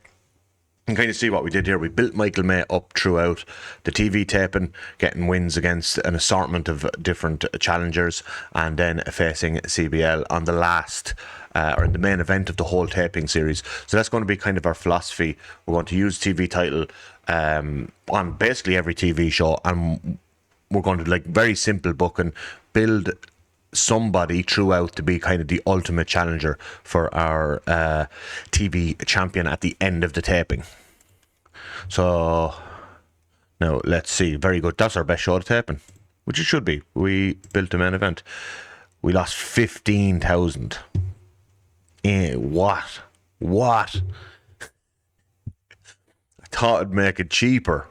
You can kind of see what we did here. We built Michael May up throughout the TV taping, getting wins against an assortment of different challengers, and then facing CBL on the last, or in the main event of the whole taping series. So that's going to be kind of our philosophy. We're going to use TV title on basically every TV show, and we're going to, like, very simple booking, build somebody throughout to be kind of the ultimate challenger for our TV champion at the end of the taping. So now let's see. Very good. That's our best show of taping, which it should be. We built the main event. We lost 15,000. What? I thought I'd make it cheaper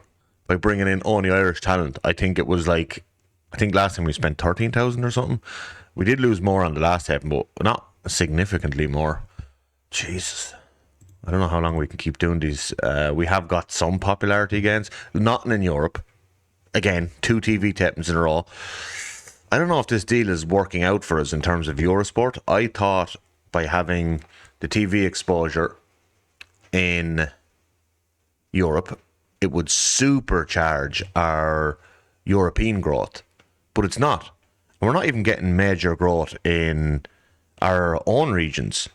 by bringing in only Irish talent. I think last time we spent 13,000 or something. We did lose more on the last taping, but not significantly more. Jesus. I don't know how long we can keep doing these. We have got some popularity gains. Nothing in Europe. Again, 2 TV tapings in a row. I don't know if this deal is working out for us in terms of Eurosport. I thought by having the TV exposure in Europe, it would supercharge our European growth. But it's not. And we're not even getting major growth in our own regions.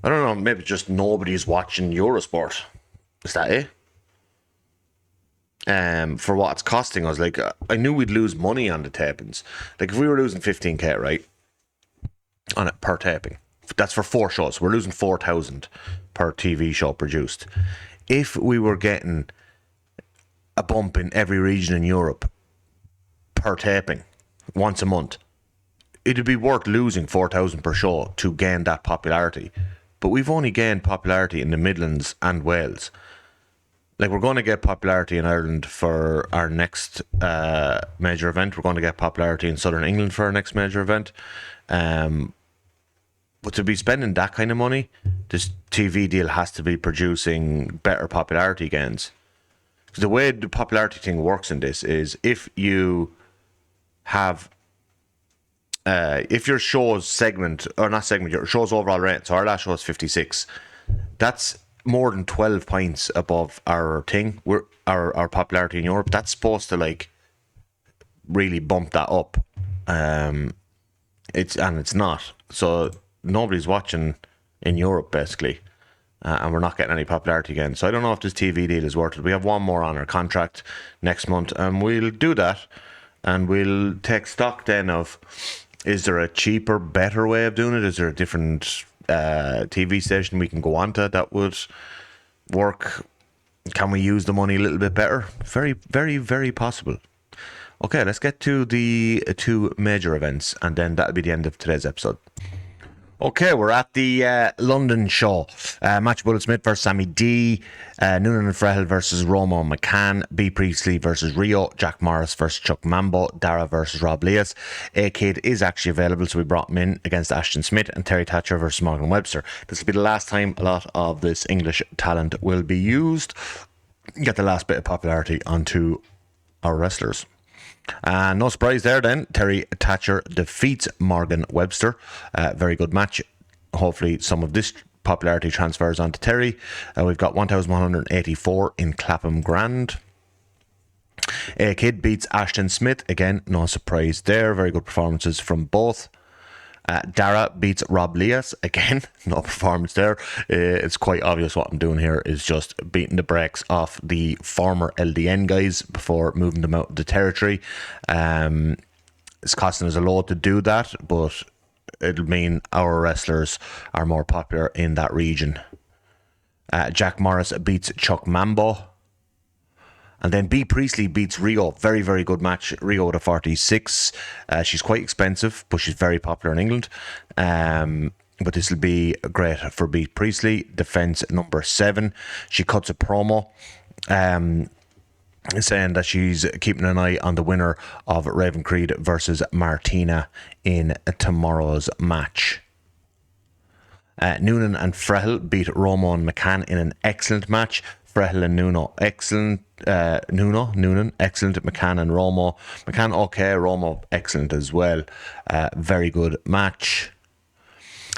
I don't know, maybe just nobody's watching Eurosport. Is that it? For what it's costing us. Like, I knew we'd lose money on the tapings. Like, if we were losing 15k, right, on it per taping, that's for 4 shows. We're losing 4,000 per TV show produced. If we were getting a bump in every region in Europe per taping once a month, it'd be worth losing 4,000 per show to gain that popularity. But we've only gained popularity in the Midlands and Wales. Like, we're going to get popularity in Ireland for our next major event. We're going to get popularity in Southern England for our next major event. But to be spending that kind of money This TV deal has to be producing better popularity gains. The way the popularity thing works in this is if you have if your show's segment, or not segment, your show's overall rate, so our last show is 56, that's more than 12 points above our thing. Our popularity in Europe, that's supposed to like really bump that up. It's not. So nobody's watching in Europe basically. And we're not getting any popularity again. So I don't know if this TV deal is worth it. We have one more on our contract next month, and we'll do that. And we'll take stock then of, is there a cheaper, better way of doing it? Is there a different TV station we can go on to that would work? Can we use the money a little bit better? Very, very, very possible. Okay, let's get to the two major events, and then that'll be the end of today's episode. Okay, we're at the London show. Match Bullet Smyth versus Sammy D. Noonan and Frehill versus Romo and McCann. B. Priestley versus Rio. Jack Morris versus Chuck Mambo. Dara versus Rob Leas. A-Kid is actually available, so we brought him in against Ashton Smith. And Terry Thatcher versus Morgan Webster. This will be the last time a lot of this English talent will be used. Get the last bit of popularity onto our wrestlers. No surprise there then. Terry Thatcher defeats Morgan Webster. Very good match. Hopefully some of this popularity transfers onto Terry. We've got 1,184 in Clapham Grand. A-Kid beats Ashton Smith. Again, no surprise there. Very good performances from both. Dara beats Rob Leas. Again, no performance there. It's quite obvious what I'm doing here is just beating the brakes off the former LDN guys before moving them out of the territory. It's costing us a lot to do that, but it'll mean our wrestlers are more popular in that region. Jack Morris beats Chuck Mambo. And then B. Priestley beats Rio. Very, very good match. Rio with a 46. She's quite expensive, but she's very popular in England. But this will be great for B. Priestley. Defense number 7. She cuts a promo saying that she's keeping an eye on the winner of Raven Creed versus Martina in tomorrow's match. Noonan and Frehill beat Romo and McCann in an excellent match. Frehill and Noonan, excellent. Noonan, excellent. McCann and Romo. McCann, okay. Romo, excellent as well. Very good match.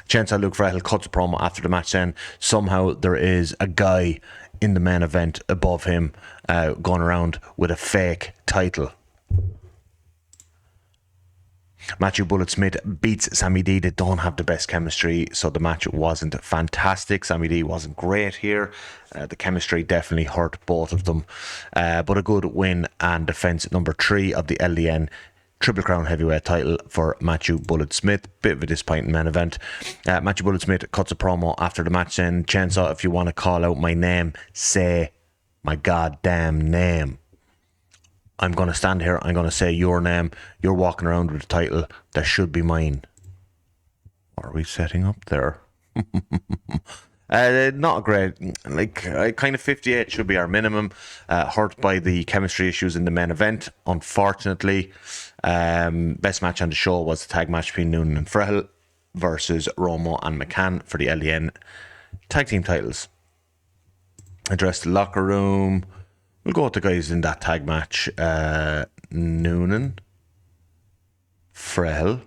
Chainsaw Luke Frehill cuts a promo after the match saying somehow there is a guy in the main event above him going around with a fake title. Matthew Bullet Smyth beats Sammy D. They don't have the best chemistry, so the match wasn't fantastic. Sammy D wasn't great here. The chemistry definitely hurt both of them. But a good win and defense number 3 of the LDN Triple Crown Heavyweight title for Matthew Bullet Smyth. Bit of a disappointing main event. Matthew Bullet Smyth cuts a promo after the match saying, Chainsaw, if you want to call out my name, say my goddamn name. I'm going to stand here, I'm going to say your name. You're walking around with a title that should be mine. What are we setting up there? Not great. Kind of 58 should be our minimum. Hurt by the chemistry issues in the main event, unfortunately. Best match on the show was the tag match between Noonan and Frehill versus Romo and McCann for the LDN tag team titles. Address the locker room. We'll go with the guys in that tag match. Noonan, Frehill,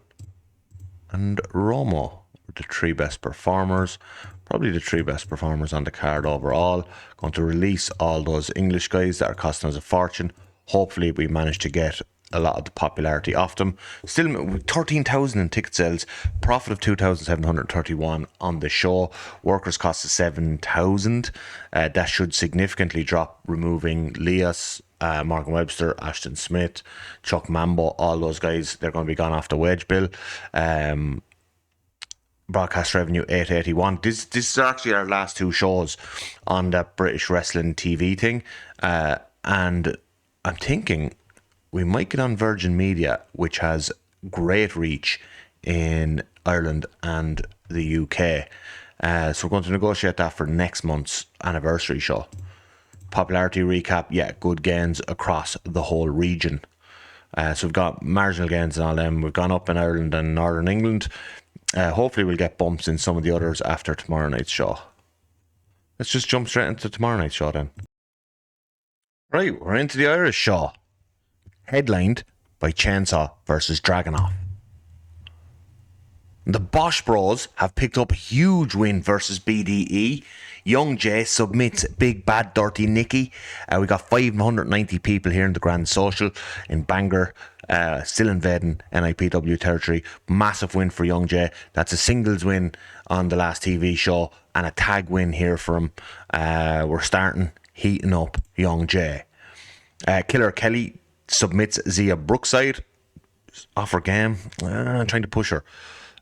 and Romo were the 3 best performers. Probably the 3 best performers on the card overall. Going to release all those English guys that are costing us a fortune. Hopefully we manage to get a lot of the popularity off them. Still 13,000 in ticket sales, profit of 2,731 on the show. Workers cost of 7,000. That should significantly drop, removing Leas, Morgan Webster, Ashton Smith, Chuck Mambo, all those guys. They're going to be gone off the wage bill. Broadcast revenue 881. This is actually our last 2 shows on that British wrestling TV thing, and I'm thinking we might get on Virgin Media, which has great reach in Ireland and the UK. So we're going to negotiate that for next month's anniversary show. Popularity recap, yeah, good gains across the whole region. So we've got marginal gains in all them. We've gone up in Ireland and Northern England. Hopefully we'll get bumps in some of the others after tomorrow night's show. Let's just jump straight into tomorrow night's show then. Right, we're into the Irish show. Headlined by Chainsaw versus Dragunov. The Bosch Bros have picked up a huge win versus BDE. Young Jay submits Big Bad Dirty Nicky. We got 590 people here in the Grand Social in Bangor, still invading NIPW territory. Massive win for Young Jay. That's a singles win on the last TV show and a tag win here for him. We're starting heating up Young Jay. Killer Kelly submits Zia Brookside. Off her game. Trying to push her.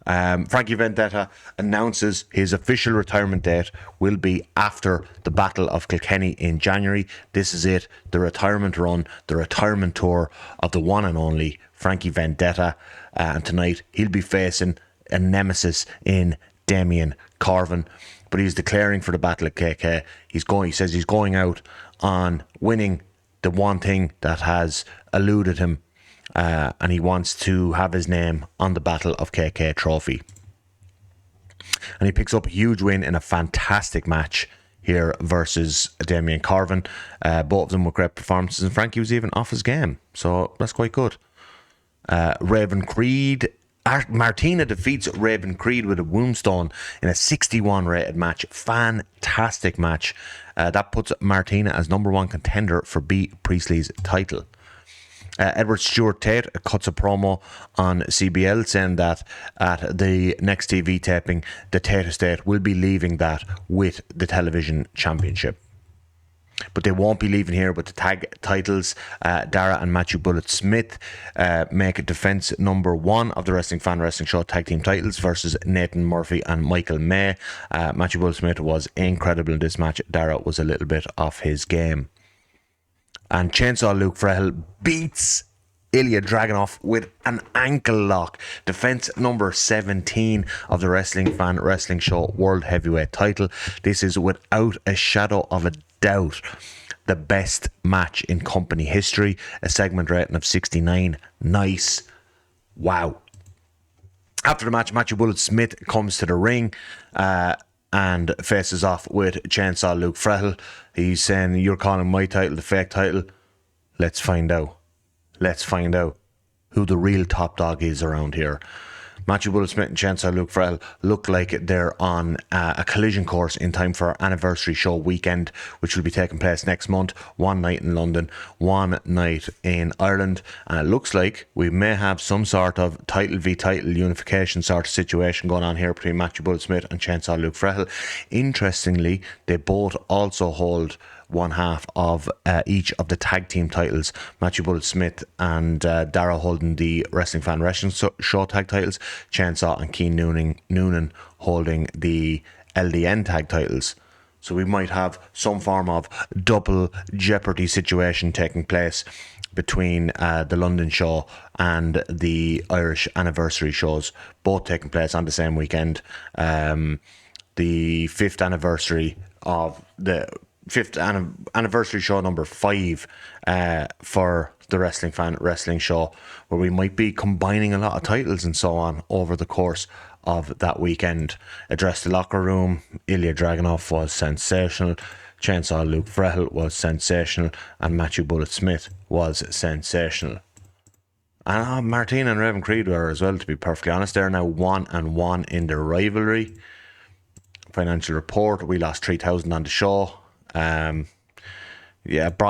Frankie Vendetta announces his official retirement date will be after the Battle of Kilkenny in January. This is it, the retirement run, the retirement tour of the one and only Frankie Vendetta. And tonight he'll be facing a nemesis in Damien Corvin. But he's declaring for the Battle of KK. He says he's going out on winning the one thing that has eluded him. And he wants to have his name on the Battle of KK trophy. And he picks up a huge win in a fantastic match here versus Damien Corvin. Both of them were great performances, and Frankie was even off his game, so that's quite good. Raven Creed. Martina defeats Raven Creed with a Wombstone in a 61 rated match. Fantastic match. That puts Martina as number one contender for B. Priestley's title. Edward Stewart Tate cuts a promo on CBL saying that at the next TV taping, the Tate estate will be leaving that with the television championship. But they won't be leaving here with the tag titles. Dara and Matthew Bullet Smyth make defense number one of the Wrestling Fan Wrestling Show tag team titles versus Nathan Murphy and Michael May. Matthew Bullet Smyth was incredible in this match. Dara was a little bit off his game. And Chainsaw Luke Frehill beats Ilja Dragunov with an ankle lock. Defense number 17 of the Wrestling Fan Wrestling Show World Heavyweight title. This is without a shadow of a doubt the best match in company history. A segment rating of 69. Nice. Wow. After the match, Matthew Bullet Smyth comes to the ring and faces off with Chainsaw Luke Frehill. He's saying, you're calling my title the fake title. Let's find out. Let's find out who the real top dog is around here. Matthew Bullet Smyth and Chainsaw Luke Frehill look like they're on a collision course in time for our anniversary show weekend, which will be taking place next month. One night in London, one night in Ireland. And it looks like we may have some sort of title v title unification sort of situation going on here between Matthew Bullet Smyth and Chainsaw Luke Frehill. Interestingly, they both also hold one half of each of the tag team titles. Matthew Bullet Smyth and Dara holding the Wrestling Fan Wrestling Show tag titles. Chainsaw and Keane Noonan holding the LDN tag titles. So we might have some form of double jeopardy situation taking place between the London show and the Irish anniversary shows, both taking place on the same weekend. The fifth anniversary of the anniversary show number 5 for the Wrestling Fan Wrestling Show, where we might be combining a lot of titles and so on over the course of that weekend. Address the Locker Room, Ilja Dragunov was sensational, Chainsaw Luke Frehill was sensational, and Matthew Bullet Smyth was sensational. And Martina and Raven Creed were as well, to be perfectly honest. They're now 1-1 in their rivalry. Financial report, we lost 3,000 on the show. Brought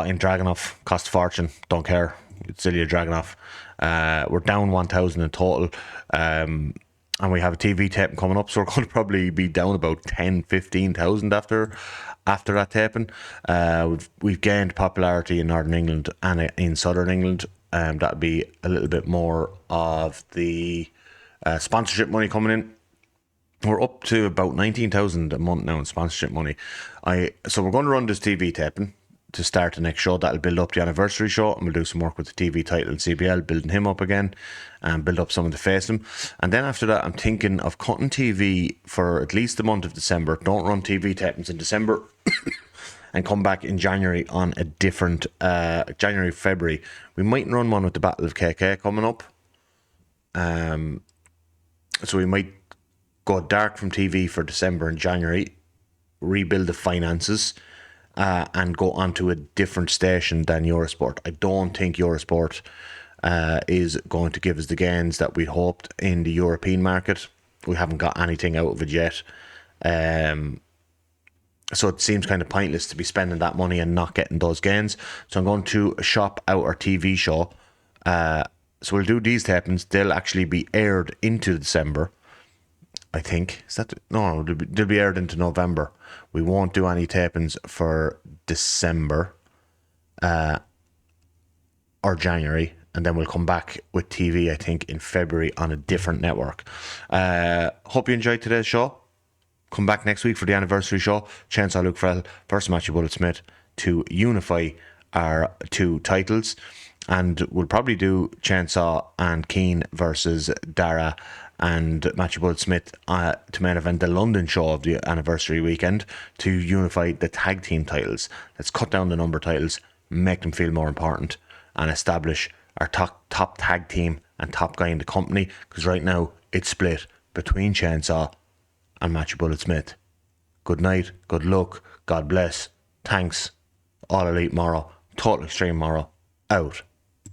in Dragunov, cost a fortune, don't care. It's Ilja Dragunov. We're down 1,000 in total, and we have a TV taping coming up, so we're going to probably be down about 10,000-15,000 after that taping. We've gained popularity in Northern England and in Southern England. That'll be a little bit more of the sponsorship money coming in. We're up to about 19,000 a month now in sponsorship money. So we're going to run this TV taping to start the next show. That'll build up the anniversary show, and we'll do some work with the TV title and CBL, building him up again and build up some of the face of him. And then after that, I'm thinking of cutting TV for at least the month of December. Don't run TV tapings in December and come back in January on a different January, February. We might run one with the Battle of KK coming up. So we might go dark from TV for December and January, rebuild the finances, and go onto a different station than Eurosport. I don't think Eurosport is going to give us the gains that we hoped in the European market. We haven't got anything out of it yet. So it seems kind of pointless to be spending that money and not getting those gains. So I'm going to shop out our TV show. So we'll do these tapings. They'll actually be aired into December, I think. Is that no? They'll be aired into November. We won't do any tapings for December or January, and then we'll come back with TV, I think, in February on a different network. Hope you enjoyed today's show. Come back next week for the anniversary show. Chainsaw Luke Frehill versus Matthew Bullet Smyth to unify our 2 titles. And we'll probably do Chainsaw and Keane versus Dara and Matthew Bullet Smyth to main event the London show of the anniversary weekend to unify the tag team titles. Let's cut down the number of titles, make them feel more important, and establish our top tag team and top guy in the company, because right now it's split between Chainsaw and Matthew Bullet Smyth. Good night, good luck, God bless, thanks, All Elite Morrow, Total Extreme Morrow, out.